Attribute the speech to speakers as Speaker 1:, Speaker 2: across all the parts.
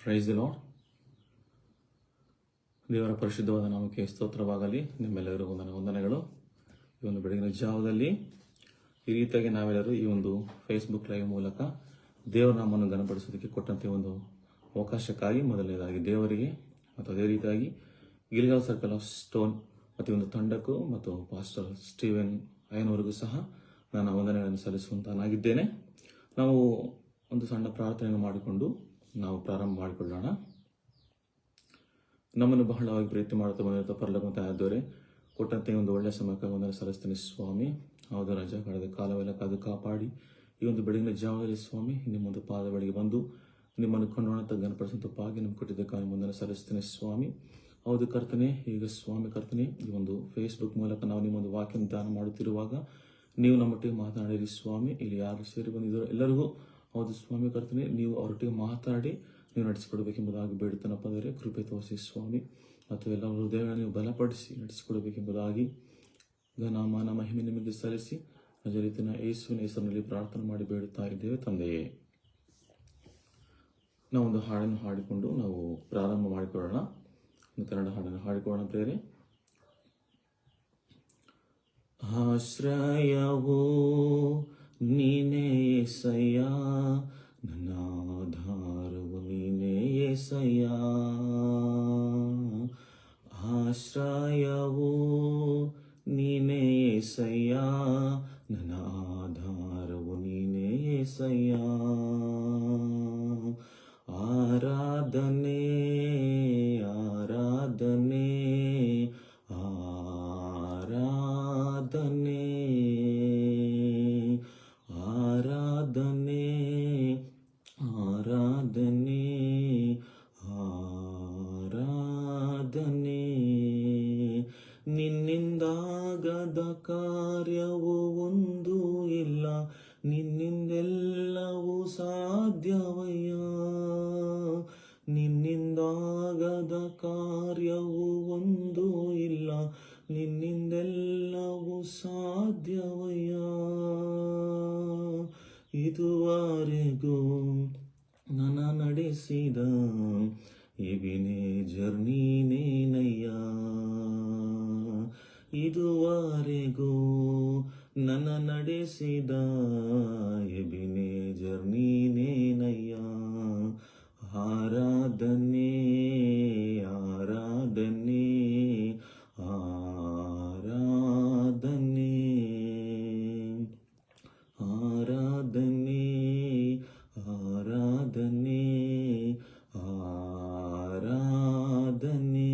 Speaker 1: Price the lord. ದೇವರ ಪರಿಶುದ್ಧವಾದ ನಾಮಕ್ಕೆ ಸ್ತೋತ್ರವಾಗಲಿ. ನಿಮ್ಮೆಲ್ಲರಿಗೂ ನನ್ನ ವಂದನೆಗಳು. ಈ ಒಂದು ಬೆಳಗಿನ ಜಾವದಲ್ಲಿ ಈ ರೀತಿಯಾಗಿ ನಾವೆಲ್ಲರೂ ಈ ಒಂದು ಫೇಸ್ಬುಕ್ ಲೈವ್ ಮೂಲಕ ದೇವರ ನಾಮವನ್ನು ಘನಪಡಿಸೋದಕ್ಕೆ ಕೊಟ್ಟಂತೆ ಒಂದು ಅವಕಾಶಕ್ಕಾಗಿ ಮೊದಲನೇದಾಗಿ ದೇವರಿಗೆ ಮತ್ತು ಅದೇ ರೀತಿಯಾಗಿ ಗಿಲ್ಗಾಲ್ ಸರ್ಕಲ್ ಆಫ್ ಸ್ಟೋನ್ ಮತ್ತು ಒಂದು ತಂಡಕ್ಕೂ ಮತ್ತು ಪಾಸ್ಟರ್ ಸ್ಟೀವೆನ್ ಅಯ್ಯನವರಿಗೂ ಸಹ ನನ್ನ ವಂದನೆಗಳನ್ನು ಸಲ್ಲಿಸುವಂತನಾಗಿದ್ದೇನೆ. ನಾವು ಒಂದು ಸಣ್ಣ ಪ್ರಾರ್ಥನೆಯನ್ನು ಮಾಡಿಕೊಂಡು ನಾವು ಪ್ರಾರಂಭ ಮಾಡಿಕೊಳ್ಳೋಣ. ನಮ್ಮನ್ನು ಬಹಳವಾಗಿ ಪ್ರೀತಿ ಮಾಡುತ್ತಾ ಬಂದಿರುತ್ತ ಪರಲೋಕದ ತಾಯಿಯವರೇ, ಕೊಟ್ಟಂತೆ ಒಂದು ಒಳ್ಳೆಯ ಸಮಯಕ್ಕೆ ವಂದನೆ ಸಲ್ಲಿಸ್ತೀನಿ ಸ್ವಾಮಿ. ಹೌದು ರಾಜ, ಕಳೆದ ಕಾಲವೆಲ್ಲ ಕಾದು ಕಾಪಾಡಿ ಈ ಒಂದು ಬೆಳಗಿನ ಜಾವದಲ್ಲಿ ಸ್ವಾಮಿ ನಿಮ್ಮೊಂದು ಪಾದ ಬಳಿಗೆ ಬಂದು ನಿಮ್ಮನ್ನು ಕೊಂಡೋಣ ಘನಪಡಿಸುವಂತ ಪಾಗಿ ನಿಮ್ಗೆ ಕೊಟ್ಟಿದ್ದಕ್ಕಾಗಿ ವಂದನೆ ಸಲ್ಲಿಸ್ತೀನಿ ಸ್ವಾಮಿ. ಹೌದು ಕರ್ತನೆ, ಈಗ ಸ್ವಾಮಿ ಕರ್ತನೆ, ಈ ಒಂದು ಫೇಸ್ಬುಕ್ ಮೂಲಕ ನಾವು ನಿಮ್ಮೊಂದು ವಾಕ್ಯ ಧ್ಯಾನ ಮಾಡುತ್ತಿರುವಾಗ ನೀವು ನಮ್ಮೊಟ್ಟಿಗೆ ಮಾತನಾಡಿರಿ ಸ್ವಾಮಿ. ಇಲ್ಲಿ ಯಾರು ಸೇರಿ ಬಂದಿದ್ದಾರೋ ಎಲ್ಲರಿಗೂ ಹೌದು ಸ್ವಾಮಿ ಕರ್ತನೆ, ನೀವು ಅವರೊಟ್ಟಿಗೆ ಮಾತಾಡಿ ನೀವು ನಡೆಸಿಕೊಡಬೇಕೆಂಬುದಾಗಿ ಬೇಡುತ್ತನಪ್ಪ. ಅಂದರೆ ಕೃಪೆ ತೋರಿಸಿ ಸ್ವಾಮಿ, ಮತ್ತು ಎಲ್ಲ ಹೃದಯಗಳನ್ನು ನೀವು ಬಲಪಡಿಸಿ ನಡೆಸಿಕೊಡಬೇಕೆಂಬುದಾಗಿ ಘನಮಾನ ಮಹಿಮೆ ನಿಮಗೆ ಸಲ್ಲಿಸಿ ಅದೇ ರೀತಿಯ ಯೇಸುವಿನ ಹೆಸರಿನಲ್ಲಿ ಪ್ರಾರ್ಥನೆ ಮಾಡಿ ಬೇಡುತ್ತಾ ಇದ್ದೇವೆ ತಂದೆಯೇ. ನಾವೊಂದು ಹಾಡನ್ನು ಹಾಡಿಕೊಂಡು ನಾವು ಪ್ರಾರಂಭ ಮಾಡಿಕೊಳ್ಳೋಣ. ಒಂದು ಕನ್ನಡ ಹಾಡನ್ನು ಹಾಡಿಕೊಳ್ಳೋಣ ಪ್ರೇರೆ. ಆಶ್ರಯವೋ ನೀನೇ యేసయ్య, ನನ್ನ ಆಧಾರವು ನೀನೇ యేసయ్య. ಆಶ್ರಯವೋ ನೀನೇ యేసయ్య, ನನ್ನ ಆಧಾರವು ನೀನೇ యేసయ్య. ಆರಾಧನೆ ಆರಾಧನೆ ಆರಾಧನೆ ಆರಾಧನೆ ಆರಾಧನೆ ಆರಾಧನೆ. ನಿನ್ನಿಂದಾಗದ ಕಾರ್ಯವು ಒಂದು ಇಲ್ಲ, ನಿನ್ನಿಂದೆಲ್ಲವೂ ಸಾಧ್ಯವಯ್ಯ. ನಿನ್ನಿಂದಾಗದ ಕಾರ್ಯವು ಒಂದು ಇಲ್ಲ, ನಿನ್ನಿಂದೆಲ್ಲವೂ ಸಾಧ್ಯವಯ್ಯ. ಇದುವರೆಗೂ ನನ್ನ ನಡೆಸಿದ ಎಬಿನೇಜರ್ ನೀನೇನಯ್ಯ. ಇದುವರೆಗೂ ನನ್ನ ನಡೆಸಿದ ಎಬಿನೇಜರ್ ನೀನೇನಯ್ಯ. ಆರಾಧನೆ ಆರಾಧನೆ ಆರಾಧನೆ ಆರಾಧನೆ ಆರಾಧನೆ ಆರಾಧನೆ.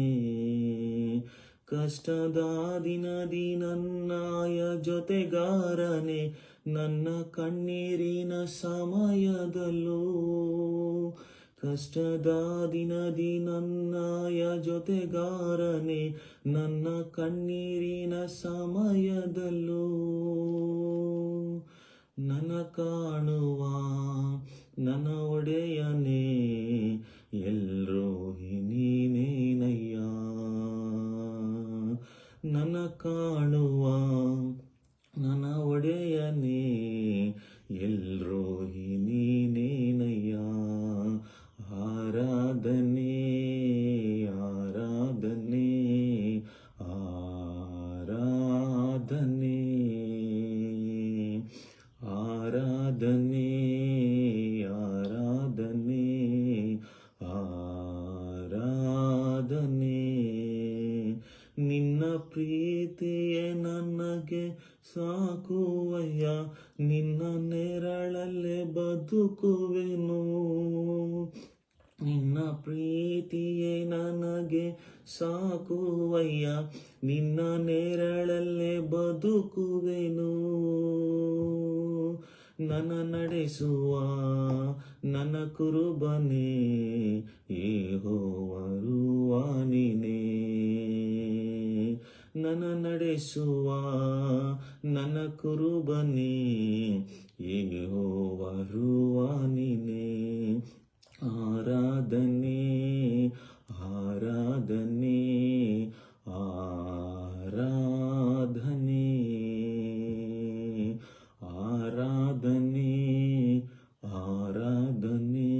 Speaker 1: ಕಷ್ಟದ ದಿನದಿ ನನ್ನಯ ಜೊತೆಗಾರನೆ, ನನ್ನ ಕಣ್ಣೀರಿನ ಸಮಯದಲ್ಲೂ. ಕಷ್ಟದ ದಿನದಿ ನನ್ನಯ ಜೊತೆಗಾರನೆ, ನನ್ನ ಕಣ್ಣೀರಿನ ಸಮಯದಲ್ಲೂ. ನನ್ನ ಕಾಣುವ ನನ್ನ ಒಡೆಯನೇ, ಎಲ್ರೋಹಿ ನೀನೇನಯ್ಯ. ನನ್ನ ಕಾಣುವ ನನ್ನ ಒಡೆಯನೇ, ಎಲ್ರೋಹಿ ನೀನೇನಯ್ಯ. ಆರಾಧನೆ ಆರಾಧನೆ ಆರಾಧನೆ ಆರಾಧನೆ ಆರಾಧನೆ ಆರಾಧನೆ. ನಿನ್ನ ಪ್ರೀತಿಯೇ ನನಗೆ ಸಾಕುವಯ್ಯ, ನಿನ್ನ ನೆರಳಲ್ಲೇ ಬದುಕುವೆನು. ನಿನ್ನ ಪ್ರೀತಿಯೇ ನನಗೆ ಸಾಕುವಯ್ಯ, ನಿನ್ನ ನೆರಳಲ್ಲೇ ಬದುಕುವೆನು. ನನ್ನ ನಡೆಸುವ ನನ್ನ ಕುರುಬನೇ, ಯೆಹೋವರುವ ನೀನೇ. ನನ್ನ ನಡೆಸುವ ನನ್ನ ಕುರುಬನೇ, ಯೆಹೋವರುವ ನೀನೇ. ಆರಾಧನೆ ಆರಾಧನೆ ಆರಾಧನೆ ಆರಾಧನೆ ಆರಾಧನೆ ಆರಾಧನೆ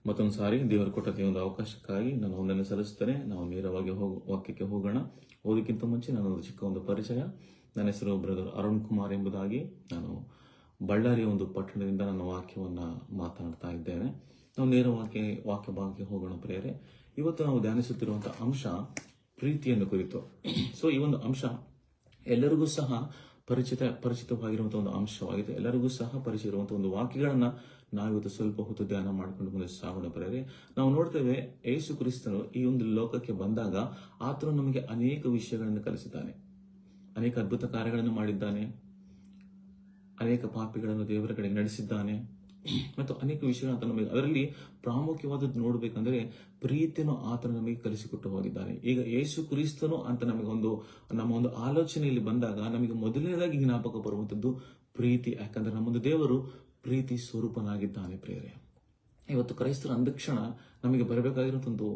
Speaker 1: ಮತ್ತೊಂದು ಸಾರಿ ದೇವರು ಕೊಟ್ಟ ಈ ಒಂದು ಅವಕಾಶಕ್ಕಾಗಿ ನಾನು ಒಂದನ್ನು ಸಲ್ಲಿಸ್ತೇನೆ. ನಾವು ನೇರವಾಗಿ ವಾಕ್ಯಕ್ಕೆ ಹೋಗೋಣ. ಓದಕ್ಕಿಂತ ಮುಂಚೆ ನಾನೊಂದು ಚಿಕ್ಕ ಒಂದು ಪರಿಚಯ. ನನ್ನ ಹೆಸರು ಬ್ರದರ್ ಅರುಣ್ ಕುಮಾರ್ ಎಂಬುದಾಗಿ. ನಾನು ಬಳ್ಳಾರಿಯ ಒಂದು ಪಟ್ಟಣದಿಂದ ನನ್ನ ವಾಕ್ಯವನ್ನು ಮಾತನಾಡ್ತಾ ಇದ್ದೇನೆ. ನಾವು ನೇರವಾಗಿ ವಾಕ್ಯ ಭಾಗಕ್ಕೆ ಹೋಗೋಣ ಪ್ರಿಯರೇ. ಇವತ್ತು ನಾವು ಧ್ಯಾನಿಸುತ್ತಿರುವಂತಹ ಅಂಶ ಪ್ರೀತಿಯನ್ನು ಕುರಿತು. ಸೊ ಈ ಒಂದು ಅಂಶ ಎಲ್ಲರಿಗೂ ಸಹ ಪರಿಚಿತವಾಗಿರುವಂತಹ ಒಂದು ಅಂಶವಾಗಿದೆ. ಎಲ್ಲರಿಗೂ ಸಹ ಪರಿಚಯ ಇರುವಂತಹ ಒಂದು ವಾಕ್ಯಗಳನ್ನ ನಾವಿವತ್ತು ಸ್ವಲ್ಪ ಹೊತ್ತು ಧ್ಯಾನ ಮಾಡಿಕೊಂಡು ಮುಂದೆ ಸಾಗೋಣ ಪ್ರಿಯರೇ. ನಾವು ನೋಡ್ತೇವೆ, ಯೇಸು ಕ್ರಿಸ್ತನು ಈ ಒಂದು ಲೋಕಕ್ಕೆ ಬಂದಾಗ ಆತನು ನಮಗೆ ಅನೇಕ ವಿಷಯಗಳನ್ನು ಕಲಿಸಿದ್ದಾನೆ, ಅನೇಕ ಅದ್ಭುತ ಕಾರ್ಯಗಳನ್ನು ಮಾಡಿದ್ದಾನೆ, ಅನೇಕ ಪಾಪಿಗಳನ್ನು ದೇವರ ಕಡೆ ನಡೆಸಿದ್ದಾನೆ ಮತ್ತು ಅನೇಕ ವಿಷಯಗಳನ್ನು ನಮಗೆ, ಅದರಲ್ಲಿ ಪ್ರಾಮುಖ್ಯವಾದದ್ದು ನೋಡಬೇಕಂದ್ರೆ ಪ್ರೀತಿಯನ್ನು ಆತನು ನಮಗೆ ಕಲಿಸಿಕೊಟ್ಟು ಹೋಗಿದ್ದಾನೆ. ಈಗ ಯೇಸು ಕ್ರಿಸ್ತನು ಅಂತ ನಮಗೆ ನಮ್ಮ ಒಂದು ಆಲೋಚನೆಯಲ್ಲಿ ಬಂದಾಗ ನಮಗೆ ಮೊದಲನೇದಾಗಿ ಜ್ಞಾಪಕ ಬರುವಂಥದ್ದು ಪ್ರೀತಿ. ಯಾಕಂದ್ರೆ ನಮ್ಮೊಂದು ದೇವರು ಪ್ರೀತಿ ಸ್ವರೂಪನಾಗಿದ್ದಾನೆ ಪ್ರಿಯರೇ. ಇವತ್ತು ಕ್ರೈಸ್ತರ ಅಂದಕ್ಷಣ ನಮಗೆ ಬರಬೇಕಾಗಿರುವಂಥದ್ದು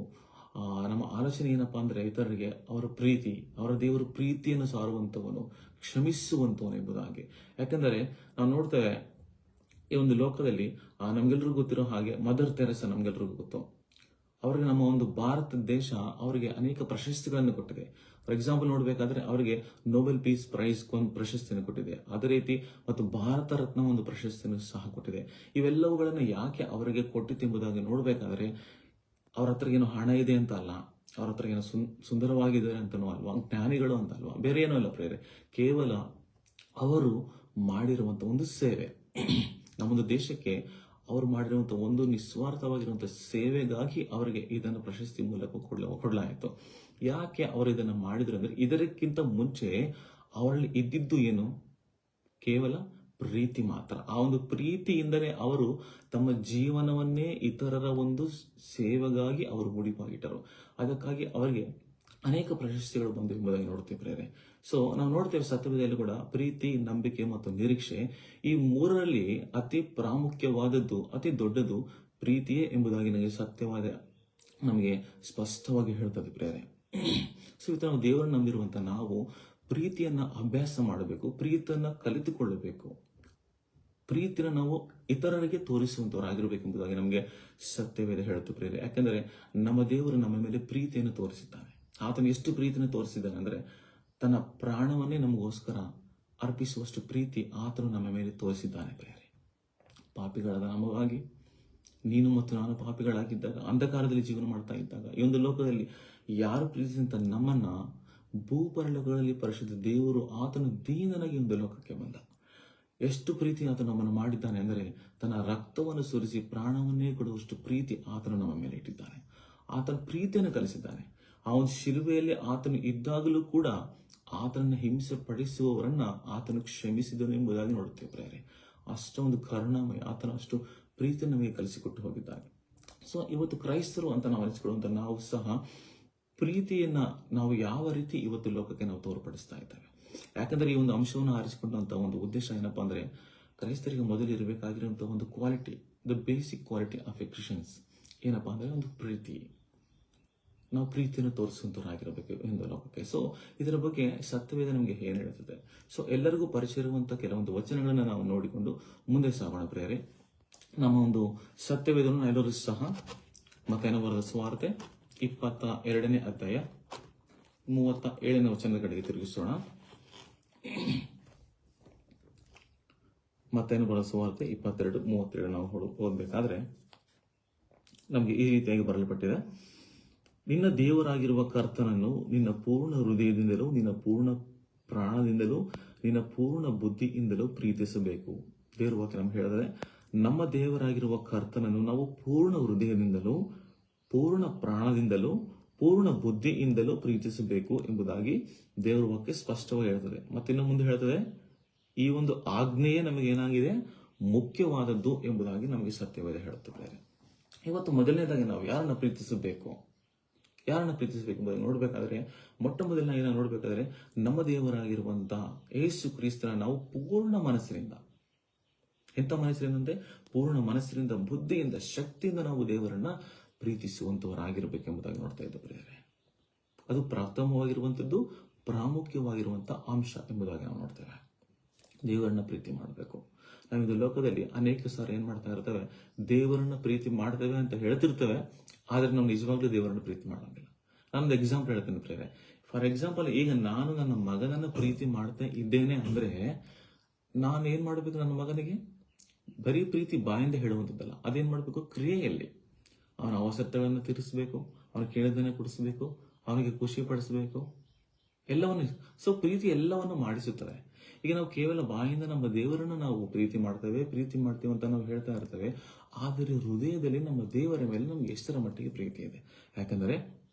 Speaker 1: ನಮ್ಮ ಆಲೋಚನೆ ಏನಪ್ಪಾ ಅಂದ್ರೆ ಇತರರಿಗೆ ಅವರ ಪ್ರೀತಿ, ಅವರ ದೇವರು ಪ್ರೀತಿಯನ್ನು ಸಾರುವಂಥವನು, ಕ್ಷಮಿಸುವಂಥವನು ಎಂಬುದಾಗಿ. ಯಾಕಂದರೆ ನಾವು ನೋಡ್ತೇವೆ ಈ ಒಂದು ಲೋಕದಲ್ಲಿ ನಮ್ಗೆಲ್ರಿಗೂ ಗೊತ್ತಿರೋ ಹಾಗೆ ಮದರ್ ತೆರೆಸಾ ನಮ್ಗೆಲ್ರಿಗೂ ಗೊತ್ತು. ಅವರಿಗೆ ನಮ್ಮ ಒಂದು ಭಾರತ ದೇಶ ಅವರಿಗೆ ಅನೇಕ ಪ್ರಶಸ್ತಿಗಳನ್ನು ಕೊಟ್ಟಿದೆ. ಫಾರ್ ಎಕ್ಸಾಂಪಲ್ ನೋಡಬೇಕಾದ್ರೆ ಅವರಿಗೆ ನೊಬೆಲ್ ಪೀಸ್ ಪ್ರೈಸ್ ಒಂದು ಪ್ರಶಸ್ತಿಯನ್ನು ಕೊಟ್ಟಿದೆ. ಅದೇ ರೀತಿ ಮತ್ತು ಭಾರತ ರತ್ನ ಒಂದು ಪ್ರಶಸ್ತಿಯನ್ನು ಸಹ ಕೊಟ್ಟಿದೆ. ಇವೆಲ್ಲವುಗಳನ್ನು ಯಾಕೆ ಅವರಿಗೆ ಕೊಟ್ಟಿತ್ತು ಎಂಬುದಾಗಿ ನೋಡಬೇಕಾದ್ರೆ ಅವ್ರ ಹತ್ರ ಏನೋ ಹಣ ಇದೆ ಅಂತ ಅಲ್ಲ, ಅವ್ರ ಹತ್ರ ಏನೋ ಸುಂದರವಾಗಿದ್ದಾರೆ ಅಂತನೂ ಅಲ್ವಾ, ಜ್ಞಾನಿಗಳು ಅಂತ ಅಲ್ವಾ, ಬೇರೆ ಏನೂ ಅಲ್ಲ ಪ್ರೇರೆ. ಕೇವಲ ಅವರು ಮಾಡಿರುವಂತ ಒಂದು ಸೇವೆ, ನಮ್ಮೊಂದು ದೇಶಕ್ಕೆ ಅವರು ಮಾಡಿರುವಂತಹ ಒಂದು ನಿಸ್ವಾರ್ಥವಾಗಿರುವಂತಹ ಸೇವೆಗಾಗಿ ಅವರಿಗೆ ಇದನ್ನು ಪ್ರಶಸ್ತಿ ಮೂಲಕ ಕೊಡಲಾಯಿತು. ಯಾಕೆ ಅವರು ಇದನ್ನು ಮಾಡಿದ್ರು ಅಂದ್ರೆ ಇದಕ್ಕಿಂತ ಮುಂಚೆ ಅವರಲ್ಲಿ ಇದ್ದಿದ್ದು ಏನು? ಕೇವಲ ಪ್ರೀತಿ ಮಾತ್ರ. ಆ ಒಂದು ಪ್ರೀತಿಯಿಂದಲೇ ಅವರು ತಮ್ಮ ಜೀವನವನ್ನೇ ಇತರರ ಒಂದು ಸೇವೆಗಾಗಿ ಅವರು ಮುಡಿಪಾಗಿಟ್ಟರು. ಅದಕ್ಕಾಗಿ ಅವರಿಗೆ ಅನೇಕ ಪ್ರಶಸ್ತಿಗಳು ಬಂದು ಎಂಬುದಾಗಿ ನೋಡ್ತಿದ್ದಾರೆ. ಸೊ ನಾವು ನೋಡ್ತೇವೆ ಸತ್ಯವೇದದಲ್ಲಿ ಕೂಡ ಪ್ರೀತಿ, ನಂಬಿಕೆ ಮತ್ತು ನಿರೀಕ್ಷೆ, ಈ ಮೂರರಲ್ಲಿ ಅತಿ ಪ್ರಾಮುಖ್ಯವಾದದ್ದು, ಅತಿ ದೊಡ್ಡದು ಪ್ರೀತಿಯೇ ಎಂಬುದಾಗಿ ನಮಗೆ ಸ್ಪಷ್ಟವಾಗಿ ಹೇಳ್ತದೆ ಪ್ರೇರೆ. ಸೊ ಇವತ್ತು ನಾವು ದೇವರನ್ನು ನಂಬಿರುವಂತ ನಾವು ಪ್ರೀತಿಯನ್ನ ಅಭ್ಯಾಸ ಮಾಡಬೇಕು, ಪ್ರೀತಿಯನ್ನ ಕಲಿತುಕೊಳ್ಳಬೇಕು, ಪ್ರೀತಿನ ನಾವು ಇತರರಿಗೆ ತೋರಿಸುವಂತವರಾಗಿರ್ಬೇಕು ಎಂಬುದಾಗಿ ನಮಗೆ ಸತ್ಯವೇದ ಹೇಳುತ್ತೆ ಪ್ರೇರೆ. ಯಾಕಂದ್ರೆ ನಮ್ಮ ದೇವರು ನಮ್ಮ ಮೇಲೆ ಪ್ರೀತಿಯನ್ನು ತೋರಿಸಿದ್ದಾನೆ. ಆತನು ಎಷ್ಟು ಪ್ರೀತಿಯನ್ನು ತೋರಿಸಿದ್ದಾನೆ ಅಂದ್ರೆ ತನ್ನ ಪ್ರಾಣವನ್ನೇ ನಮಗೋಸ್ಕರ ಅರ್ಪಿಸುವಷ್ಟು ಪ್ರೀತಿ ಆತನು ನಮ್ಮ ಮೇಲೆ ತೋರಿಸಿದ್ದಾನೆ ಪ್ರೇರೆ. ಪಾಪಿಗಳಾದ ನಮಗಾಗಿ, ನೀನು ಮತ್ತು ನಾನು ಪಾಪಿಗಳಾಗಿದ್ದಾಗ, ಅಂಧಕಾರದಲ್ಲಿ ಜೀವನ ಮಾಡ್ತಾ ಇದ್ದಾಗ, ಈ ಒಂದು ಲೋಕದಲ್ಲಿ ಯಾರು ಪ್ರೀತಿಸಿದಂತ ನಮ್ಮನ್ನ ಭೂಪರಲೋಕಗಳಲ್ಲಿ ಪರಿಶುದ್ಧ ದೇವರು ಆತನು ದೀನನಾಗಿ ಒಂದು ಲೋಕಕ್ಕೆ ಬಂದ. ಎಷ್ಟು ಪ್ರೀತಿ ಆತನು ನಮ್ಮನ್ನು ಮಾಡಿದ್ದಾನೆ ಅಂದರೆ ತನ್ನ ರಕ್ತವನ್ನು ಸುರಿಸಿ ಪ್ರಾಣವನ್ನೇ ಕೊಡುವಷ್ಟು ಪ್ರೀತಿ ಆತನು ನಮ್ಮ ಮೇಲೆ ಇಟ್ಟಿದ್ದಾನೆ. ಆತನ ಪ್ರೀತಿಯನ್ನು ಕಲಿಸಿದ್ದಾನೆ. ಆ ಒಂದು ಶಿಲುಬೆಯಲ್ಲಿ ಆತನು ಇದ್ದಾಗಲೂ ಕೂಡ ಆತನನ್ನು ಹಿಂಸೆ ಪಡಿಸುವವರನ್ನ ಆತನು ಕ್ಷಮಿಸಿದನು ಎಂಬುದಾಗಿ ನೋಡುತ್ತೇವೆ ಪ್ರೇರೆ. ಅಷ್ಟೊಂದು ಕರುಣಾಮಯ, ಆತನ ಅಷ್ಟು ಪ್ರೀತಿ ನಮಗೆ ಕಲಿಸಿಕೊಟ್ಟು ಹೋಗಿದ್ದಾನೆ. ಸೊ ಇವತ್ತು ಕ್ರೈಸ್ತರು ಅಂತ ನಾವು ಅನಿಸಿಕೊಳ್ಳುವಂತ ನಾವು ಸಹ ಪ್ರೀತಿಯನ್ನ ನಾವು ಯಾವ ರೀತಿ ಇವತ್ತು ಲೋಕಕ್ಕೆ ನಾವು ತೋರ್ಪಡಿಸ್ತಾ ಇದ್ದೇವೆ. ಯಾಕಂದ್ರೆ ಈ ಒಂದು ಅಂಶವನ್ನು ಆರಿಸಿಕೊಂಡಂತ ಒಂದು ಉದ್ದೇಶ ಏನಪ್ಪಾ ಅಂದ್ರೆ ಕ್ರೈಸ್ತರಿಗೆ ಮೊದಲು ಇರಬೇಕಾಗಿರುವಂತಹ ಒಂದು quality, the basic quality of A Christians ಏನಪ್ಪಾ ಅಂದ್ರೆ ಒಂದು ಪ್ರೀತಿ. ನಾವು ಪ್ರೀತಿಯನ್ನು ತೋರಿಸುವಂತವರಾಗಿರಬೇಕು ಎಂದು ಲೋಕಕ್ಕೆ. ಸೊ ಇದರ ಬಗ್ಗೆ ಸತ್ಯವೇದ ನಮಗೆ ಏನ್ ಹೇಳ್ತದೆ? ಸೊ ಎಲ್ಲರಿಗೂ ಪರಿಚಯ ಇರುವಂತಹ ಕೆಲವೊಂದು ವಚನಗಳನ್ನ ನಾವು ನೋಡಿಕೊಂಡು ಮುಂದೆ ಸಾಗೋಣ ಪ್ರಿಯರೇ. ನಮ್ಮ ಒಂದು ಸತ್ಯವೇದವನ್ನು ಎಲ್ಲರೂ ಸಹ ಮತ್ತಾಯನ ಬರೆದ ಸುವಾರ್ತೆ 22ನೇ ಅಧ್ಯಾಯ 37ನೇ ವಚನದ ಕಡೆಗೆ ತಿರುಗಿಸೋಣ. ಮತ್ತಾಯನ ಬರೆದ ಸುವಾರ್ತೆ 22:37 ನಾವು ಓದಬೇಕಾದ್ರೆ ನಮಗೆ ಈ ರೀತಿಯಾಗಿ ಬರಲ್ಪಟ್ಟಿದೆ. ನಿನ್ನ ದೇವರಾಗಿರುವ ಕರ್ತನನ್ನು ನಿನ್ನ ಪೂರ್ಣ ಹೃದಯದಿಂದಲೂ, ನಿನ್ನ ಪೂರ್ಣ ಪ್ರಾಣದಿಂದಲೂ, ನಿನ್ನ ಪೂರ್ಣ ಬುದ್ಧಿಯಿಂದಲೂ ಪ್ರೀತಿಸಬೇಕು. ದೇವರ ವಾಕ್ಯ ನಮ್ಗೆ ಹೇಳಿದರೆ ನಮ್ಮ ದೇವರಾಗಿರುವ ಕರ್ತನನ್ನು ನಾವು ಪೂರ್ಣ ಹೃದಯದಿಂದಲೂ, ಪೂರ್ಣ ಪ್ರಾಣದಿಂದಲೂ, ಪೂರ್ಣ ಬುದ್ಧಿಯಿಂದಲೂ ಪ್ರೀತಿಸಬೇಕು ಎಂಬುದಾಗಿ ದೇವರ ವಾಕ್ಯ ಸ್ಪಷ್ಟವಾಗಿ ಹೇಳ್ತದೆ. ಮತ್ತಿನ್ನು ಮುಂದೆ ಹೇಳ್ತದೆ, ಈ ಒಂದು ಆಜ್ಞೆಯೇ ನಮಗೆ ಏನಾಗಿದೆ, ಮುಖ್ಯವಾದದ್ದು ಎಂಬುದಾಗಿ ನಮಗೆ ಸತ್ಯವೇದ ಹೇಳುತ್ತದೆ. ಇವತ್ತು ಮೊದಲನೇದಾಗಿ ನಾವು ಯಾರನ್ನ ಪ್ರೀತಿಸಬೇಕು ಎಂಬುದಾಗಿ ನೋಡ್ಬೇಕಾದ್ರೆ ಮೊಟ್ಟ ಮೊದಲನೇ ನೋಡ್ಬೇಕಾದ್ರೆ ನಮ್ಮ ದೇವರಾಗಿರುವಂತಹ ಯೇಸು ಕ್ರಿಸ್ತನ ನಾವು ಪೂರ್ಣ ಮನಸ್ಸಿನಿಂದ, ಎಂತ ಮನಸ್ಸಿನಿಂದ ಅಂದ್ರೆ ಪೂರ್ಣ ಮನಸ್ಸಿನಿಂದ, ಬುದ್ಧಿಯಿಂದ, ಶಕ್ತಿಯಿಂದ ನಾವು ದೇವರನ್ನ ಪ್ರೀತಿಸುವಂತವರಾಗಿರ್ಬೇಕೆಂಬುದಾಗಿ ನೋಡ್ತಾ ಇದ್ದೇವೆ. ಅದು ಪ್ರಥಮವಾಗಿರುವಂತದ್ದು, ಪ್ರಾಮುಖ್ಯವಾಗಿರುವಂತಹ ಅಂಶ ಎಂಬುದಾಗಿ ನಾವು ನೋಡ್ತೇವೆ. ದೇವರನ್ನ ಪ್ರೀತಿ ಮಾಡಬೇಕು. ನಾವಿದು ಲೋಕದಲ್ಲಿ ಅನೇಕ ಸಾರಿ ಏನ್ ಮಾಡ್ತಾ ಇರ್ತೇವೆ, ದೇವರನ್ನ ಪ್ರೀತಿ ಮಾಡ್ತೇವೆ ಅಂತ ಹೇಳ್ತಿರ್ತೇವೆ, ಆದ್ರೆ ನಾವು ನಿಜವಾಗ್ಲೂ ದೇವರನ್ನ ಪ್ರೀತಿ ಮಾಡಂಗಿಲ್ಲ. ನಾನೊಂದು ಎಕ್ಸಾಂಪಲ್ ಹೇಳ್ತೇನೆ ಪ್ರೇರೆ. ಫಾರ್ ಎಕ್ಸಾಂಪಲ್, ಈಗ ನಾನು ನನ್ನ ಮಗನನ್ನ ಪ್ರೀತಿ ಮಾಡ್ತಾ ಇದ್ದೇನೆ ಅಂದ್ರೆ ನಾನು ಏನ್ ಮಾಡ್ಬೇಕು? ನನ್ನ ಮಗನಿಗೆ ಬರೀ ಪ್ರೀತಿ ಬಾಯಿಂದ ಹೇಳುವಂಥದ್ದಲ್ಲ, ಅದೇನ್ ಮಾಡ್ಬೇಕು? ಕ್ರಿಯೆಯಲ್ಲಿ ಅವನ ಅವಶ್ಯಕತೆಗಳನ್ನು ತೀರಿಸಬೇಕು, ಅವನು ಕೇಳಿದ್ದನ್ನೇ ಕೊಡಿಸಬೇಕು, ಅವನಿಗೆ ಖುಷಿ ಪಡಿಸಬೇಕು, ಎಲ್ಲವನ್ನು. ಸೊ ಪ್ರೀತಿ ಎಲ್ಲವನ್ನು ಮಾಡಿಸುತ್ತದೆ. ಈಗ ನಾವು ಕೇವಲ ಬಾಯಿಂದ ನಮ್ಮ ದೇವರನ್ನು ನಾವು ಪ್ರೀತಿ ಮಾಡ್ತೇವೆ ಅಂತ ನಾವು ಹೇಳ್ತಾ ಇರ್ತೇವೆ, ಆದರೆ ಹೃದಯದಲ್ಲಿ ನಮ್ಮ ದೇವರ ಮೇಲೆ ನಮ್ಗೆ ಎಷ್ಟರ ಮಟ್ಟಿಗೆ ಪ್ರೀತಿ ಇದೆ? ಯಾಕಂದ್ರೆ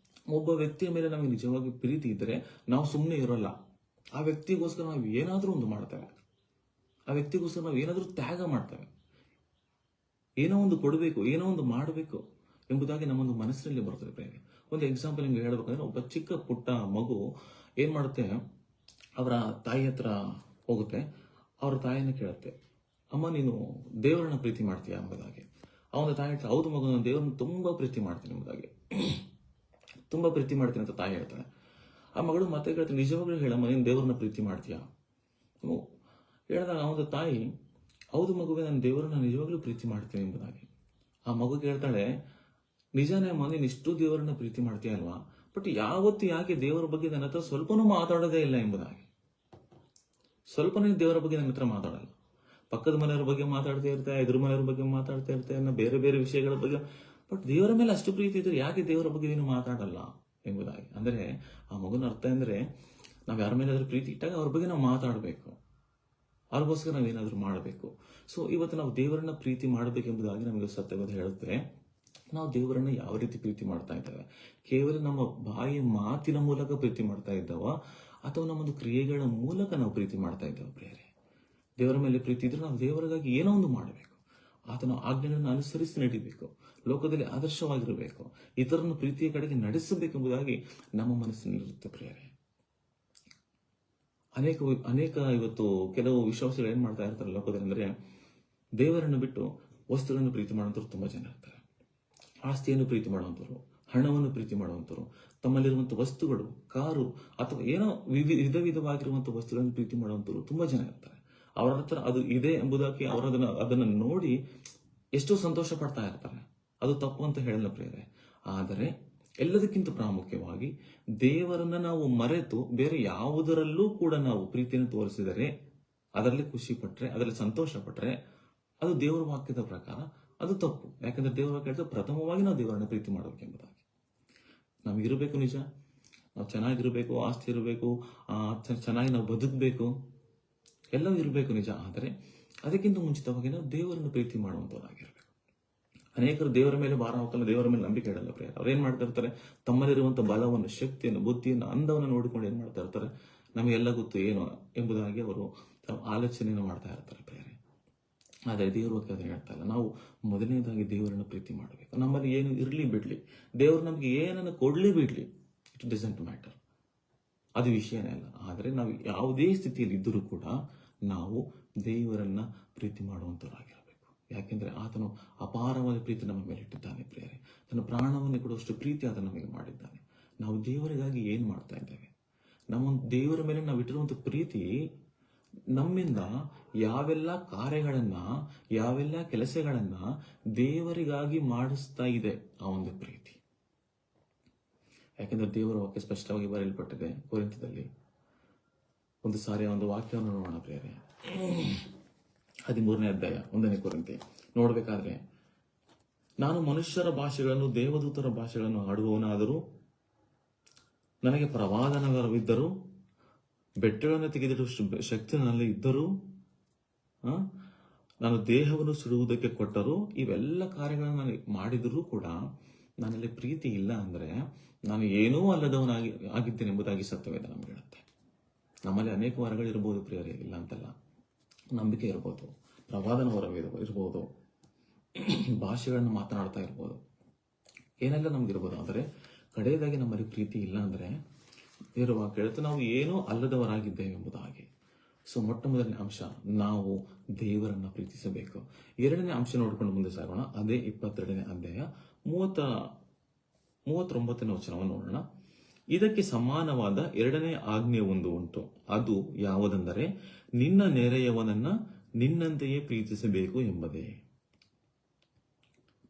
Speaker 1: ಒಬ್ಬ ವ್ಯಕ್ತಿಯ ಮೇಲೆ ನಮಗೆ ನಿಜವಾಗಿ ಪ್ರೀತಿ ಇದ್ದರೆ ನಾವು ಸುಮ್ಮನೆ ಇರೋಲ್ಲ. ಆ ವ್ಯಕ್ತಿಗೋಸ್ಕರ ನಾವು ಏನಾದ್ರೂ ಒಂದು ಮಾಡ್ತೇವೆ, ಆ ವ್ಯಕ್ತಿಗೋಸ್ಕರ ನಾವು ಏನಾದ್ರೂ ತ್ಯಾಗ ಮಾಡ್ತೇವೆ, ಏನೋ ಒಂದು ಕೊಡಬೇಕು, ಏನೋ ಒಂದು ಮಾಡಬೇಕು ಎಂಬುದಾಗಿ ನಮ್ಮೊಂದು ಮನಸ್ಸಿನಲ್ಲಿ ಬರ್ತದೆ ಪ್ರೇರೆ. ಒಂದು ಎಕ್ಸಾಂಪಲ್ ನಿಮ್ಗೆ ಹೇಳ್ಬೇಕಂದ್ರೆ, ಒಬ್ಬ ಚಿಕ್ಕ ಪುಟ್ಟ ಮಗು ಏನ್ ಮಾಡುತ್ತೆ, ಅವರ ತಾಯಿ ಹತ್ರ ಹೋಗುತ್ತೆ, ಅವ್ರ ತಾಯಿನ ಕೇಳುತ್ತೆ, ಅಮ್ಮ ನೀನು ದೇವರನ್ನ ಪ್ರೀತಿ ಮಾಡ್ತೀಯಾ ಎಂಬುದಾಗಿ. ಅವನ ತಾಯಿ ಹೇಳ್ತಾರೆ, ಹೌದು ಮಗು, ನಾನು ದೇವರನ್ನ ತುಂಬಾ ಪ್ರೀತಿ ಮಾಡ್ತೀನಿ ಎಂಬುದಾಗಿ, ತುಂಬಾ ಪ್ರೀತಿ ಮಾಡ್ತೀನಿ ಅಂತ ತಾಯಿ ಹೇಳ್ತಾಳೆ. ಆ ಮಗಳು ಮತ್ತೆ ಕೇಳ್ತಾಳೆ, ನಿಜವಾಗ್ಲೂ ಹೇಳಮ್ಮ, ನೀನು ದೇವರನ್ನ ಪ್ರೀತಿ ಮಾಡ್ತೀಯಾ? ಹೇಳಿದಾಗ ಅವನ ತಾಯಿ, ಹೌದು ಮಗುವೆ, ನಾನು ದೇವರನ್ನ ನಿಜವಾಗ್ಲೂ ಪ್ರೀತಿ ಮಾಡ್ತೀನಿ ಎಂಬುದಾಗಿ. ಆ ಮಗು ಕೇಳ್ತಾಳೆ, ನಿಜಾನೇ ಅಮ್ಮ, ನೀನು ಇಷ್ಟು ದೇವರನ್ನ ಪ್ರೀತಿ ಮಾಡ್ತೀಯ ಅಲ್ವಾ, ಬಟ್ ಯಾವತ್ತು ಯಾಕೆ ದೇವರ ಬಗ್ಗೆ ನನ್ನ ಹತ್ರ ಸ್ವಲ್ಪನೂ ಮಾತಾಡೋದೇ ಇಲ್ಲ ಎಂಬುದಾಗಿ. ಸ್ವಲ್ಪನೇ ದೇವರ ಬಗ್ಗೆ ನನ್ನ ಹತ್ರ ಮಾತಾಡಲ್ಲ. ಪಕ್ಕದ ಮನೆಯವ್ರ ಬಗ್ಗೆ ಮಾತಾಡ್ತಾ ಇರ್ತಾರೆ, ಎದುರು ಮನೆಯವ್ರ ಬಗ್ಗೆ ಮಾತಾಡ್ತಾ ಇರ್ತಾರೆ, ಬೇರೆ ಬೇರೆ ವಿಷಯಗಳ ಬಗ್ಗೆ. ಬಟ್ ದೇವರ ಮೇಲೆ ಅಷ್ಟು ಪ್ರೀತಿ ಇದ್ರೆ ಯಾಕೆ ದೇವರ ಬಗ್ಗೆ ನೀನು ಮಾತಾಡಲ್ಲ ಎಂಬುದಾಗಿ. ಅಂದ್ರೆ ಆ ಮಗುನ ಅರ್ಥ ಅಂದ್ರೆ, ನಾವ್ ಯಾರ ಮೇಲಾದ್ರೂ ಪ್ರೀತಿ ಇಟ್ಟಾಗ ಅವ್ರ ಬಗ್ಗೆ ನಾವು ಮಾತಾಡಬೇಕು, ಅವ್ರಿಗೋಸ್ಕರ ನಾವೇನಾದ್ರೂ ಮಾಡಬೇಕು. ಸೊ ಇವತ್ತು ನಾವು ದೇವರನ್ನ ಪ್ರೀತಿ ಮಾಡಬೇಕೆಂಬುದಾಗಿ ನಮಗೆ ಸತ್ಯವಾದ ಹೇಳುತ್ತೆ. ನಾವು ದೇವರನ್ನ ಯಾವ ರೀತಿ ಪ್ರೀತಿ ಮಾಡ್ತಾ ಇದ್ದೇವೆ? ಕೇವಲ ನಮ್ಮ ಬಾಯಿ ಮಾತಿನ ಮೂಲಕ ಪ್ರೀತಿ ಮಾಡ್ತಾ ಇದ್ದಾವ, ಅಥವಾ ನಮ್ಮೊಂದು ಕ್ರಿಯೆಗಳ ಮೂಲಕ ನಾವು ಪ್ರೀತಿ ಮಾಡ್ತಾ ಇದ್ದೇವೆ ಪ್ರಿಯರೇ? ದೇವರ ಮೇಲೆ ಪ್ರೀತಿ ಇದ್ರೆ ನಾವು ದೇವರಿಗಾಗಿ ಏನೋ ಒಂದು ಮಾಡಬೇಕು, ಆತನ ಆಜ್ಞೆಗಳನ್ನು ಅನುಸರಿಸಿ ನಡಿಬೇಕು, ಲೋಕದಲ್ಲಿ ಆದರ್ಶವಾಗಿರಬೇಕು, ಇತರನ್ನು ಪ್ರೀತಿಯ ಕಡೆಗೆ ನಡೆಸಬೇಕೆಂಬುದಾಗಿ ನಮ್ಮ ಮನಸ್ಸಿನಲ್ಲಿರುತ್ತೆ ಪ್ರಿಯರೇ. ಅನೇಕ ಇವತ್ತು ಕೆಲವು ವಿಶ್ವಾಸಿಗಳು ಏನ್ ಮಾಡ್ತಾ ಇರ್ತಾರೆ ಲೋಕದಲ್ಲಿ ಅಂದ್ರೆ, ದೇವರನ್ನು ಬಿಟ್ಟು ವಸ್ತುಗಳನ್ನು ಪ್ರೀತಿ ಮಾಡುವಂತವ್ರು ತುಂಬಾ ಜನ ಇರ್ತಾರೆ. ಆಸ್ತಿಯನ್ನು ಪ್ರೀತಿ ಮಾಡುವಂತವ್ರು, ಹಣವನ್ನು ಪ್ರೀತಿ ಮಾಡುವಂತವ್ರು, ತಮ್ಮಲ್ಲಿರುವಂತಹ ವಸ್ತುಗಳು, ಕಾರು ಅಥವಾ ಏನೋ ವಿಧವಾಗಿರುವಂತಹ ವಸ್ತುಗಳನ್ನು ಪ್ರೀತಿ ಮಾಡುವಂತವ್ರು ತುಂಬಾ ಜನ ಇರ್ತಾರೆ. ಅವರ ಹತ್ರ ಅದು ಇದೆ ಎಂಬುದಾಗಿ ಅವರು ಅದನ್ನ ನೋಡಿ ಎಷ್ಟೋ ಸಂತೋಷ ಪಡ್ತಾ ಇರ್ತಾರೆ. ಅದು ತಪ್ಪು ಅಂತ ಹೇಳಲ್ಲ ಪ್ರಿಯರೇ. ಆದರೆ ಎಲ್ಲದಕ್ಕಿಂತ ಪ್ರಾಮುಖ್ಯವಾಗಿ ದೇವರನ್ನ ನಾವು ಮರೆತು ಬೇರೆ ಯಾವುದರಲ್ಲೂ ಕೂಡ ನಾವು ಪ್ರೀತಿಯನ್ನು ತೋರಿಸಿದರೆ, ಅದರಲ್ಲಿ ಖುಷಿ ಪಟ್ರೆ, ಅದರಲ್ಲಿ ಸಂತೋಷ ಪಟ್ರೆ, ಅದು ದೇವರ ವಾಕ್ಯದ ಪ್ರಕಾರ ಅದು ತಪ್ಪು. ಯಾಕಂದ್ರೆ ದೇವರ ವಾಕ್ಯ ಹೇಳಿದ್ರೆ ಪ್ರಥಮವಾಗಿ ನಾವು ದೇವರನ್ನ ಪ್ರೀತಿ ಮಾಡಬೇಕೆಂಬುದಾಗಿ. ನಮಗಿರಬೇಕು ನಿಜ, ನಾವು ಚೆನ್ನಾಗಿರ್ಬೇಕು, ಆಸ್ತಿ ಇರಬೇಕು, ಚೆನ್ನಾಗಿ ನಾವು ಬದುಕಬೇಕು, ಎಲ್ಲವೂ ಇರಬೇಕು ನಿಜ. ಆದರೆ ಅದಕ್ಕಿಂತ ಮುಂಚಿತವಾಗಿ ನಾವು ದೇವರನ್ನು ಪ್ರೀತಿ ಮಾಡುವಂತವರಾಗಿರ್ಬೇಕು. ಅನೇಕರು ದೇವರ ಮೇಲೆ ಭಾರ ಹಾಕಲ್ಲ, ದೇವರ ಮೇಲೆ ನಂಬಿಕೆ ಇಡಲ್ಲ ಪ್ರಿಯರೇ. ಅವ್ರೇನ್ ಮಾಡ್ತಾ ಇರ್ತಾರೆ, ತಮ್ಮಲ್ಲಿರುವಂತಹ ಬಲವನ್ನು, ಶಕ್ತಿಯನ್ನು, ಬುದ್ಧಿಯನ್ನು, ಅಂದವನ್ನು ನೋಡಿಕೊಂಡು ಏನ್ ಮಾಡ್ತಾ ಇರ್ತಾರೆ, ನಮಗೆಲ್ಲ ಗೊತ್ತು ಏನು ಎಂಬುದಾಗಿ ಅವರು ಆಲೋಚನೆಯನ್ನು ಮಾಡ್ತಾ ಇರ್ತಾರೆ ಪ್ರಿಯರೇ. ಆದರೆ ದೇವರು ಅದನ್ನು ಹೇಳ್ತಾ ಇಲ್ಲ. ನಾವು ಮೊದಲನೇದಾಗಿ ದೇವರನ್ನು ಪ್ರೀತಿ ಮಾಡಬೇಕು. ನಮ್ಮಲ್ಲಿ ಏನು ಇರಲಿ ಬಿಡ್ಲಿ, ದೇವರು ನಮಗೆ ಏನನ್ನು ಕೊಡ್ಲಿ ಬಿಡ್ಲಿ, ಇಟ್ ಡಸಂಟ್ ಮ್ಯಾಟರ್, ಅದು ವಿಷಯನೇ ಅಲ್ಲ. ಆದರೆ ನಾವು ಯಾವುದೇ ಸ್ಥಿತಿಯಲ್ಲಿ ಇದ್ದರೂ ಕೂಡ ನಾವು ದೇವರನ್ನ ಪ್ರೀತಿ ಮಾಡುವಂತವರಾಗಿರಬೇಕು. ಯಾಕೆಂದ್ರೆ ಆತನು ಅಪಾರವಾದ ಪ್ರೀತಿ ನಮ್ಮ ಮೇಲೆ ಇಟ್ಟಿದ್ದಾನೆ ಪ್ರಿಯರೇ. ತನ್ನ ಪ್ರಾಣವನ್ನು ಕೊಡುವಷ್ಟು ಪ್ರೀತಿ ಆತ ನಮಗೆ ಮಾಡಿದ್ದಾನೆ. ನಾವು ದೇವರಿಗಾಗಿ ಏನ್ ಮಾಡ್ತಾ ಇದ್ದೇವೆ? ನಮ್ಮ ದೇವರ ಮೇಲೆ ನಾವು ಇಟ್ಟಿರುವಂತ ಪ್ರೀತಿ ನಮ್ಮಿಂದ ಯಾವೆಲ್ಲ ಕಾರ್ಯಗಳನ್ನ, ಯಾವೆಲ್ಲ ಕೆಲಸಗಳನ್ನ ದೇವರಿಗಾಗಿ ಮಾಡಿಸ್ತಾ ಇದೆ ಆ ಒಂದು ಪ್ರೀತಿ. ಯಾಕೆಂದ್ರೆ ದೇವರ ವಾಕ್ಯ ಸ್ಪಷ್ಟವಾಗಿ ಬರೆಯಲ್ಪಟ್ಟಿದೆ ಕೊರಿಂಥದಲ್ಲಿ. ಒಂದು ಸಾರಿ ಒಂದು ವಾಕ್ಯವನ್ನು ನೋಡೋಣ ಪ್ರಿಯರೇ. 13ನೇ ಅಧ್ಯಾಯ 1ನೇ ಕೊರಿಂಥಿ ನೋಡ್ಬೇಕಾದ್ರೆ, ನಾನು ಮನುಷ್ಯರ ಭಾಷೆಗಳನ್ನು, ದೇವದೂತರ ಭಾಷೆಗಳನ್ನು ಆಡುವವನಾದರೂ, ನನಗೆ ಪ್ರವಾದನವಿದ್ದರೂ, ಬೆಟ್ಟಗಳನ್ನು ತೆಗೆದಿಡುವಷ್ಟು ಶಕ್ತಿ ನನ್ನಲ್ಲಿ ಇದ್ದರೂ, ನಾನು ದೇಹವನ್ನು ಸುಡುವುದಕ್ಕೆ ಕೊಟ್ಟರೂ, ಇವೆಲ್ಲ ಕಾರ್ಯಗಳನ್ನು ನಾನು ಮಾಡಿದರೂ ಕೂಡ ನನ್ನಲ್ಲಿ ಪ್ರೀತಿ ಇಲ್ಲ ಅಂದ್ರೆ ನಾನು ಏನೂ ಆಗಿದ್ದೇನೆ ಎಂಬುದಾಗಿ ಸತ್ಯವೇದ ನಮ್ಗೆ ಹೇಳುತ್ತೆ. ನಮ್ಮಲ್ಲಿ ಅನೇಕ ವರಗಳಿರ್ಬೋದು ಪ್ರಿಯರೇ, ಇಲ್ಲ ಅಂತಲ್ಲ. ನಂಬಿಕೆ ಇರ್ಬೋದು, ಪ್ರವಾದನ ವರ ಇರ್ಬೋದು, ಭಾಷೆಗಳನ್ನು ಮಾತನಾಡ್ತಾ ಇರ್ಬೋದು, ಏನೆಲ್ಲ ನಮ್ಗಿರ್ಬೋದು. ಆದರೆ ಕಡೆಯದಾಗಿ ನಮ್ಮಲ್ಲಿ ಪ್ರೀತಿ ಇಲ್ಲ ಅಂದ್ರೆ ದೇವರ ವಾಕ್ಯ ಹೇಳುತ್ತೆ ನಾವು ಏನೂ ಅಲ್ಲದವರಾಗಿದ್ದೇವೆ ಎಂಬುದಾಗಿ. ಸೊ ಮೊಟ್ಟ ಮೊದಲನೇ ಅಂಶ, ನಾವು ದೇವರನ್ನ ಪ್ರೀತಿಸಬೇಕು. ಎರಡನೇ ಅಂಶ ನೋಡ್ಕೊಂಡು ಮುಂದೆ ಸಾಗೋಣ. ಅದೇ 22ನೇ ಅಧ್ಯಾಯ 39ನೇ ವಚನವನ್ನು ನೋಡೋಣ. ಇದಕ್ಕೆ ಸಮಾನವಾದ ಎರಡನೇ ಆಜ್ಞೆ ಒಂದು ಉಂಟು, ಅದು ಯಾವುದೆಂದರೆ, ನಿನ್ನ ನೆರೆಯವನನ್ನ ನಿನ್ನಂತೆಯೇ ಪ್ರೀತಿಸಬೇಕು ಎಂಬುದೇ.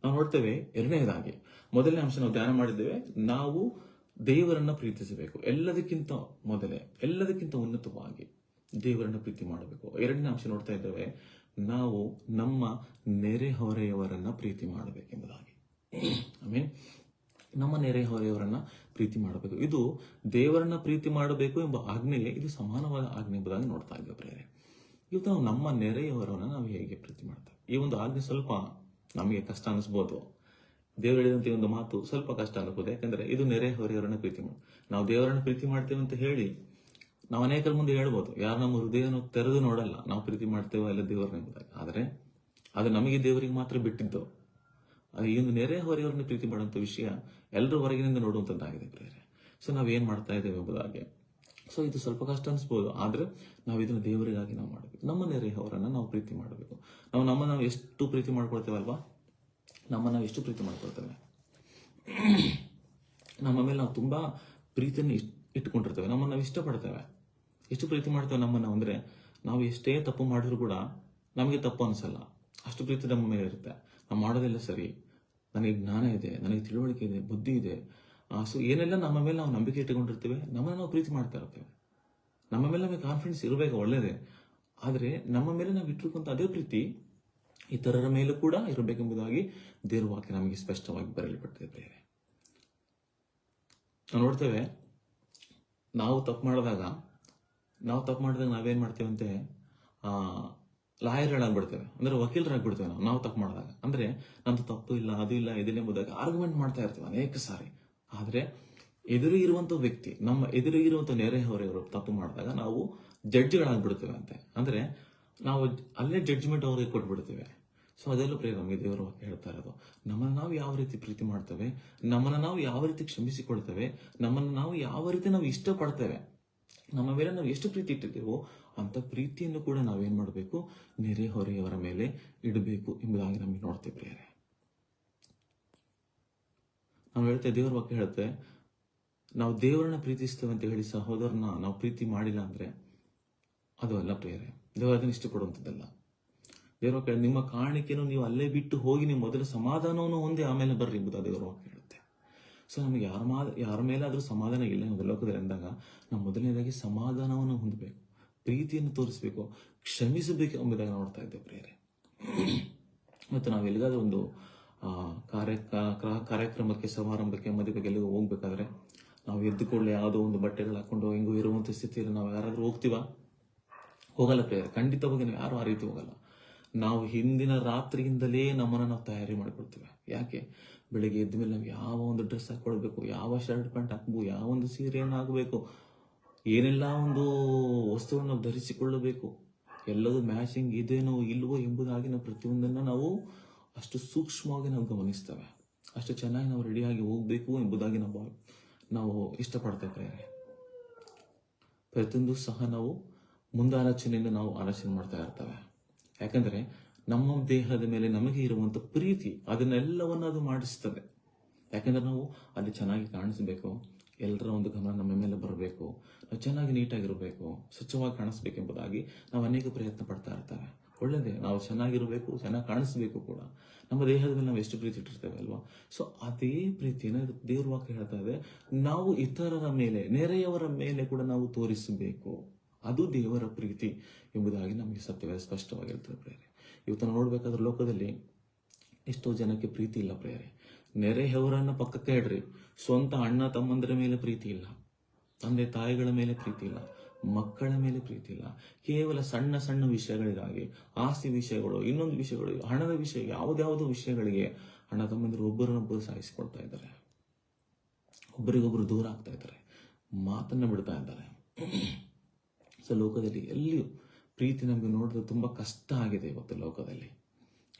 Speaker 1: ನಾವು ನೋಡ್ತೇವೆ ಎರಡನೇದಾಗಿ, ಮೊದಲನೇ ಅಂಶ ನಾವು ಧ್ಯಾನ ಮಾಡಿದ್ದೇವೆ, ನಾವು ದೇವರನ್ನ ಪ್ರೀತಿಸಬೇಕು. ಎಲ್ಲದಕ್ಕಿಂತ ಮೊದಲೇ, ಎಲ್ಲದಕ್ಕಿಂತ ಉನ್ನತವಾಗಿ ದೇವರನ್ನ ಪ್ರೀತಿ ಮಾಡಬೇಕು. ಎರಡನೇ ಅಂಶ ನೋಡ್ತಾ ಇದ್ದೇವೆ, ನಾವು ನಮ್ಮ ನೆರೆಹೊರೆಯವರನ್ನ ಪ್ರೀತಿ ಮಾಡಬೇಕೆಂಬುದಾಗಿ. ಆಮೇಲೆ ನಮ್ಮ ನೆರೆಹೊರೆಯವರನ್ನ ಪ್ರೀತಿ ಮಾಡಬೇಕು. ಇದು ದೇವರನ್ನ ಪ್ರೀತಿ ಮಾಡಬೇಕು ಎಂಬ ಆಜ್ಞೆಗೆ ಇದು ಸಮಾನವಾದ ಆಜ್ಞೆ ಎಂಬುದಾಗಿ ನೋಡ್ತಾ ಇದ್ದೇವೆ ಪ್ರೇರೆ. ಇವತ್ತು ನಾವು ನಮ್ಮ ನೆರೆಯವರನ್ನ ನಾವು ಹೇಗೆ ಪ್ರೀತಿ ಮಾಡ್ತೇವೆ? ಈ ಒಂದು ಆಜ್ಞೆ ಸ್ವಲ್ಪ ನಮಗೆ ಕಷ್ಟ ಅನಿಸ್ಬೋದು. ದೇವರು ಹೇಳಿದಂತೆ ಒಂದು ಮಾತು ಸ್ವಲ್ಪ ಕಷ್ಟ ಅನ್ಬೋದು. ಯಾಕಂದ್ರೆ ಇದು ನೆರೆಹೊರೆಯವರನ್ನ ಪ್ರೀತಿ ಮಾಡಿ, ನಾವು ದೇವರನ್ನ ಪ್ರೀತಿ ಮಾಡ್ತೇವೆ ಅಂತ ಹೇಳಿ ನಾವು ಅನೇಕರ ಮುಂದೆ ಹೇಳ್ಬೋದು, ಯಾರು ನಮ್ಮ ಹೃದಯನ ತೆರೆದು ನೋಡಲ್ಲ ನಾವು ಪ್ರೀತಿ ಮಾಡ್ತೇವೆ ಅಲ್ಲ ದೇವರನ್ನ ಎಂಬುದಾಗಿ. ಆದರೆ ಅದು ನಮಗೆ ದೇವರಿಗೆ ಮಾತ್ರ ಬಿಟ್ಟಿದ್ದು. ಈ ಒಂದು ನೆರೆಹೊರೆಯವರನ್ನ ಪ್ರೀತಿ ಮಾಡುವಂಥ ವಿಷಯ ಎಲ್ಲರ ಹೊರಗಿನಿಂದ ನೋಡುವಂಥದ್ದಾಗಿದೆ ಪ್ರೇರೆ. ಸೊ ನಾವೇನ್ ಮಾಡ್ತಾ ಇದ್ದೇವೆ ಎಂಬುದಾಗಿ. ಸೊ ಇದು ಸ್ವಲ್ಪ ಕಷ್ಟ ಅನಿಸ್ಬೋದು, ಆದ್ರೆ ನಾವು ಇದನ್ನು ದೇವರಿಗಾಗಿ ನಾವು ಮಾಡಬೇಕು. ನಮ್ಮ ನೆರೆಹೊರೆಯವರನ್ನ ನಾವು ಪ್ರೀತಿ ಮಾಡಬೇಕು. ನಾವು ಎಷ್ಟು ಪ್ರೀತಿ ಮಾಡ್ಕೊಳ್ತೇವಲ್ವಾ, ನಾವು ಎಷ್ಟು ಪ್ರೀತಿ ಮಾಡ್ಕೊಳ್ತೇವೆ, ನಮ್ಮ ಮೇಲೆ ನಾವು ತುಂಬಾ ಪ್ರೀತಿಯನ್ನು ಇಟ್ಕೊಂಡಿರ್ತೇವೆ, ನಮ್ಮನ್ನು ನಾವು ಇಷ್ಟಪಡ್ತೇವೆ. ಎಷ್ಟು ಪ್ರೀತಿ ಮಾಡ್ತೇವೆ ನಮ್ಮನ್ನು ಅಂದ್ರೆ, ನಾವು ಎಷ್ಟೇ ತಪ್ಪು ಮಾಡಿದ್ರು ಕೂಡ ನಮಗೆ ತಪ್ಪು ಅನಿಸಲ್ಲ, ಅಷ್ಟು ಪ್ರೀತಿ ನಮ್ಮ ಮೇಲೆ ಇರುತ್ತೆ. ನಾವು ಮಾಡೋದೆಲ್ಲ ಸರಿ, ನನಗೆ ಜ್ಞಾನ ಇದೆ, ನನಗೆ ತಿಳುವಳಿಕೆ ಇದೆ, ಬುದ್ಧಿ ಇದೆ. ಸೊ ಏನೆಲ್ಲ ನಮ್ಮ ಮೇಲೆ ನಾವು ನಂಬಿಕೆ ಇಟ್ಟುಕೊಂಡಿರ್ತೇವೆ, ನಮ್ಮನ್ನು ನಾವು ಪ್ರೀತಿ ಮಾಡ್ತಾ ಇರ್ತೇವೆ. ನಮ್ಮ ಮೇಲೆ ನಮಗೆ ಕಾನ್ಫಿಡೆನ್ಸ್ ಇರಬೇಕು, ಒಳ್ಳೇದೇ. ಆದರೆ ನಮ್ಮ ಮೇಲೆ ನಾವು ಇಟ್ಟಿರುವಂತ ಅದೇ ಪ್ರೀತಿ ಇತರರ ಮೇಲೂ ಕೂಡ ಇರಬೇಕೆಂಬುದಾಗಿ ದೇವರ ವಾಕ್ಯ ನಮಗೆ ಸ್ಪಷ್ಟವಾಗಿ ಬರೆಯಲ್ಪಟ್ಟಿದೆ ಪ್ರೇರೆ. ನಾವು ನೋಡ್ತೇವೆ, ನಾವು ತಪ್ಪು ಮಾಡಿದಾಗ ನಾವೇನ್ ಮಾಡ್ತೇವಂತೆ, ಲಾಯರ್ಗಳಾಗ್ಬಿಡ್ತೇವೆ, ಅಂದ್ರೆ ವಕೀಲರಾಗ್ಬಿಡ್ತೇವೆ. ನಾವು ತಪ್ಪು ಮಾಡಿದಾಗ, ಅಂದ್ರೆ ನಮ್ದು ತಪ್ಪು ಇಲ್ಲ, ಅದು ಇಲ್ಲ, ಇದಿಲ್ಲ ಎಂಬುದಾಗಿ ಆರ್ಗ್ಯುಮೆಂಟ್ ಮಾಡ್ತಾ ಇರ್ತೇವೆ ಅನೇಕ ಸಾರಿ. ಆದ್ರೆ ಎದುರು ಇರುವಂತ ವ್ಯಕ್ತಿ, ನಮ್ಮ ಎದುರು ಇರುವಂತ ನೆರೆಹೊರೆಯವರು ತಪ್ಪು ಮಾಡಿದಾಗ ನಾವು ಜಡ್ಜ್ಗಳಾಗ್ಬಿಡ್ತೇವೆ ಅಂತೆ. ಅಂದ್ರೆ ನಾವು ಅಲ್ಲೇ ಜಡ್ಜ್ಮೆಂಟ್ ಅವ್ರಿಗೆ ಕೊಟ್ಬಿಡ್ತೇವೆ. ಸೊ ಅದೆಲ್ಲ ಪ್ರೇಮ ನಮಗೆ ದೇವರು ಹೇಳ್ತಾ ಇರೋದು. ನಮ್ಮನ್ನು ನಾವು ಯಾವ ರೀತಿ ಪ್ರೀತಿ ಮಾಡ್ತೇವೆ, ನಮ್ಮನ್ನು ನಾವು ಯಾವ ರೀತಿ ಕ್ಷಮಿಸಿಕೊಳ್ತೇವೆ, ನಮ್ಮನ್ನು ನಾವು ಯಾವ ರೀತಿ ನಾವು ಇಷ್ಟಪಡ್ತೇವೆ, ನಮ್ಮ ಮೇಲೆ ನಾವು ಎಷ್ಟು ಪ್ರೀತಿ ಇಟ್ಟಿದ್ದೇವೋ ಅಂತ ಪ್ರೀತಿಯನ್ನು ಕೂಡ ನಾವೇನ್ ಮಾಡಬೇಕು, ನೆರೆಹೊರೆಯವರ ಮೇಲೆ ಇಡಬೇಕು ಎಂಬುದಾಗಿ ನಮಗೆ ನೋಡ್ತೇವೆ ಪ್ರಿಯರೇ. ನಾವು ಹೇಳ್ತೇವೆ, ದೇವರ ವಾಕ್ಯ ಹೇಳುತ್ತೆ, ನಾವು ದೇವರನ್ನ ಪ್ರೀತಿಸ್ತೇವೆ ಅಂತ ಹೇಳಿ ಸಹೋದರನ ನಾವು ಪ್ರೀತಿ ಮಾಡಿಲ್ಲ ಅಂದ್ರೆ ಅದು ಅಲ್ಲ ಪ್ರಿಯರೇ. ದೇವರು ಅದನ್ನು ಇಷ್ಟಪಡುವಂಥದ್ದಲ್ಲ. ದೇವರ ವಾಕ್ಯ, ನಿಮ್ಮ ಕಾಣಿಕೆಯನ್ನು ನೀವು ಅಲ್ಲೇ ಬಿಟ್ಟು ಹೋಗಿ ನೀವು ಮೊದಲು ಸಮಾಧಾನವನ್ನು ಹೊಂದಿ ಆಮೇಲೆ ಬರ್ರಿ ಎಂಬುದು ದೇವರ ವಾಕ್ಯ ಹೇಳುತ್ತೆ. ಸೊ ನಮಗೆ ಯಾರ ಮೇಲಾದ್ರೂ ಸಮಾಧಾನ ಇಲ್ಲ ಎಂಬ ಲೋಕದಲ್ಲಿ ಅಂದಾಗ ನಾವು ಮೊದಲನೇದಾಗಿ ಸಮಾಧಾನವನ್ನು ಹೊಂದಬೇಕು, ಪ್ರೀತಿಯನ್ನು ತೋರಿಸಬೇಕು, ಕ್ಷಮಿಸಬೇಕು ಎಂಬುದಾಗಿ ನೋಡ್ತಾ ಇದ್ದೇವೆ ಪ್ರಿಯರೇ. ಮತ್ತು ನಾವು ಎಲ್ಲಿಗಾದ್ರೂ ಒಂದು ಕಾರ್ಯಕ್ರಮಕ್ಕೆ, ಸಮಾರಂಭಕ್ಕೆ, ಮದುವೆಗೆ ಎಲ್ಲಿಗೂ ಹೋಗ್ಬೇಕಾದ್ರೆ ನಾವು ಎದ್ದುಕೊಳ್ಳೆ ಯಾವುದೋ ಒಂದು ಬಟ್ಟೆಗಳು ಹಾಕೊಂಡು ಹಿಂಗೂ ಇರುವಂಥ ಸ್ಥಿತಿಯಲ್ಲಿ ನಾವು ಯಾರಾದ್ರೂ ಹೋಗಲ್ಲ ಪ್ರಿಯರೇ. ಖಂಡಿತವಾಗಿ ನಾವು ಯಾರು ಆ ರೀತಿ ಹೋಗಲ್ಲ. ನಾವು ಹಿಂದಿನ ರಾತ್ರಿಯಿಂದಲೇ ನಮ್ಮನ್ನು ನಾವು ತಯಾರಿ ಮಾಡಿಕೊಳ್ತೇವೆ. ಯಾಕೆ? ಬೆಳಿಗ್ಗೆ ಎದ್ದ ಮೇಲೆ ನಾವು ಯಾವ ಒಂದು ಡ್ರೆಸ್ ಹಾಕೊಳ್ಬೇಕು, ಯಾವ ಶರ್ಟ್ ಪ್ಯಾಂಟ್ ಹಾಕಬೇಕು, ಯಾವ ಒಂದು ಸೀರೆಯನ್ನು ಹಾಕಬೇಕು, ಏನೆಲ್ಲ ಒಂದು ವಸ್ತುವನ್ನು ನಾವು ಧರಿಸಿಕೊಳ್ಳಬೇಕು, ಎಲ್ಲದೂ ಮ್ಯಾಚಿಂಗ್ ಇದೇನೋ ಇಲ್ವೋ ಎಂಬುದಾಗಿ ನಾವು ಪ್ರತಿಯೊಂದನ್ನು ನಾವು ಅಷ್ಟು ಸೂಕ್ಷ್ಮವಾಗಿ ನಾವು ಗಮನಿಸ್ತೇವೆ. ಅಷ್ಟು ಚೆನ್ನಾಗಿ ನಾವು ರೆಡಿಯಾಗಿ ಹೋಗ್ಬೇಕು ಎಂಬುದಾಗಿ ನಾವು ಇಷ್ಟಪಡ್ತೇವೆ. ಪ್ರತಿಯೊಂದು ಸಹ ನಾವು ಮುಂದಾಲೋಚನೆಯಿಂದ ನಾವು ಆಲೋಚನೆ ಮಾಡ್ತಾ ಇರ್ತೇವೆ. ಯಾಕಂದ್ರೆ ನಮ್ಮ ದೇಹದ ಮೇಲೆ ನಮಗೆ ಇರುವಂತ ಪ್ರೀತಿ ಅದನ್ನೆಲ್ಲವನ್ನ ಅದು ಮಾಡಿಸ್ತದೆ. ಯಾಕಂದ್ರೆ ನಾವು ಅಲ್ಲಿ ಚೆನ್ನಾಗಿ ಕಾಣಿಸ್ಬೇಕು, ಎಲ್ಲರ ಒಂದು ಗಮನ ನಮ್ಮ ಮೇಲೆ ಬರಬೇಕು, ನಾವು ಚೆನ್ನಾಗಿ ನೀಟಾಗಿರಬೇಕು, ಸ್ವಚ್ಛವಾಗಿ ಕಾಣಿಸ್ಬೇಕೆಂಬುದಾಗಿ ನಾವು ಅನೇಕ ಪ್ರಯತ್ನ ಪಡ್ತಾ ಇರ್ತೇವೆ. ಒಳ್ಳೆಯದೇ, ನಾವು ಚೆನ್ನಾಗಿರಬೇಕು, ಚೆನ್ನಾಗಿ ಕಾಣಿಸ್ಬೇಕು ಕೂಡ. ನಮ್ಮ ದೇಹದ ಮೇಲೆ ನಾವು ಎಷ್ಟು ಪ್ರೀತಿ ಇಟ್ಟಿರ್ತೇವೆ ಅಲ್ವಾ? ಸೊ ಅದೇ ಪ್ರೀತಿನ ದೇವ್ರ ವಾಕ್ಯ ಹೇಳ್ತಾ ಇದೆ, ನಾವು ಇತರರ ಮೇಲೆ, ನೆರೆಯವರ ಮೇಲೆ ಕೂಡ ನಾವು ತೋರಿಸಬೇಕು. ಅದು ದೇವರ ಪ್ರೀತಿ ಎಂಬುದಾಗಿ ನಮಗೆ ಸತ್ಯವಾಗಿ ಸ್ಪಷ್ಟವಾಗಿರ್ತದೆ ಪ್ರೇರೆ. ಇವತ್ತು ನಾವು ನೋಡ್ಬೇಕಾದ್ರೆ ಲೋಕದಲ್ಲಿ ಎಷ್ಟೋ ಜನಕ್ಕೆ ಪ್ರೀತಿ ಇಲ್ಲ ಪ್ರೇರೆ. ನೆರೆಯವರನ್ನ ಪಕ್ಕಕ್ಕೆ ಇಡ್ರಿ, ಸ್ವಂತ ಅಣ್ಣ ತಮ್ಮಂದರ ಮೇಲೆ ಪ್ರೀತಿ ಇಲ್ಲ, ತಂದೆ ತಾಯಿಗಳ ಮೇಲೆ ಪ್ರೀತಿ ಇಲ್ಲ, ಮಕ್ಕಳ ಮೇಲೆ ಪ್ರೀತಿ ಇಲ್ಲ. ಕೇವಲ ಸಣ್ಣ ಸಣ್ಣ ವಿಷಯಗಳಿಗಾಗಿ, ಆಸ್ತಿ ವಿಷಯಗಳು, ಇನ್ನೊಂದು ವಿಷಯಗಳು, ಹಣದ ವಿಷಯ, ಯಾವುದ್ಯಾವುದೋ ವಿಷಯಗಳಿಗೆ ಅಣ್ಣ ತಮ್ಮಂದಿರು ಒಬ್ಬರನ್ನೊಬ್ಬರು ಸಾಯಿಸಿಕೊಳ್ತಾ ಇದ್ದಾರೆ, ಒಬ್ಬರಿಗೊಬ್ಬರು ದೂರ ಆಗ್ತಾ ಇದ್ದಾರೆ, ಮಾತನ್ನ ಬಿಡ್ತಾ ಇದ್ದಾರೆ. ಸೊ ಲೋಕದಲ್ಲಿ ಎಲ್ಲಿಯೂ ಪ್ರೀತಿ ನಮಗೆ ನೋಡಿದ್ರೆ ತುಂಬಾ ಕಷ್ಟ ಆಗಿದೆ. ಇವತ್ತು ಲೋಕದಲ್ಲಿ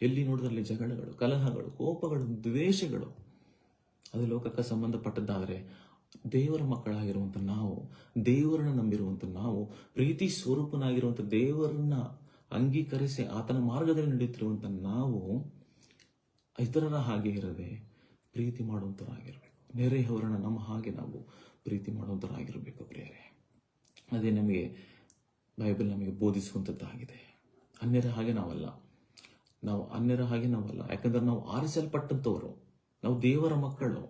Speaker 1: ಎಲ್ಲಿ ನೋಡಿದ್ರಲ್ಲಿ ಜಗಳಗಳು, ಕಲಹಗಳು, ಕೋಪಗಳು, ದ್ವೇಷಗಳು. ಅದು ಲೋಕಕ್ಕೆ ಸಂಬಂಧಪಟ್ಟದ್ದಾದರೆ ದೇವರ ಮಕ್ಕಳಾಗಿರುವಂಥ ನಾವು, ದೇವರನ್ನ ನಂಬಿರುವಂಥ ನಾವು, ಪ್ರೀತಿ ಸ್ವರೂಪನಾಗಿರುವಂಥ ದೇವರನ್ನ ಅಂಗೀಕರಿಸಿ ಆತನ ಮಾರ್ಗದಲ್ಲಿ ನಡೆಯುತ್ತಿರುವಂಥ ನಾವು ಇತರರ ಹಾಗೆ ಇರದೆ ಪ್ರೀತಿ ಮಾಡುವಂಥರಾಗಿರ್ಬೇಕು. ನೆರೆಯವರನ್ನ ನಮ್ಮ ಹಾಗೆ ನಾವು ಪ್ರೀತಿ ಮಾಡುವಂಥರಾಗಿರ್ಬೇಕು ಪ್ರಿಯರೇ. ಅದೇ ನಮಗೆ ಬೈಬಲ್ ನಮಗೆ ಬೋಧಿಸುವಂಥದ್ದಾಗಿದೆ. ಅನ್ಯರ ಹಾಗೆ ನಾವಲ್ಲ. ಯಾಕಂದ್ರೆ ನಾವು ಆರಿಸಲ್ಪಟ್ಟಂಥವರು, ನಾವು ದೇವರ ಮಕ್ಕಳು.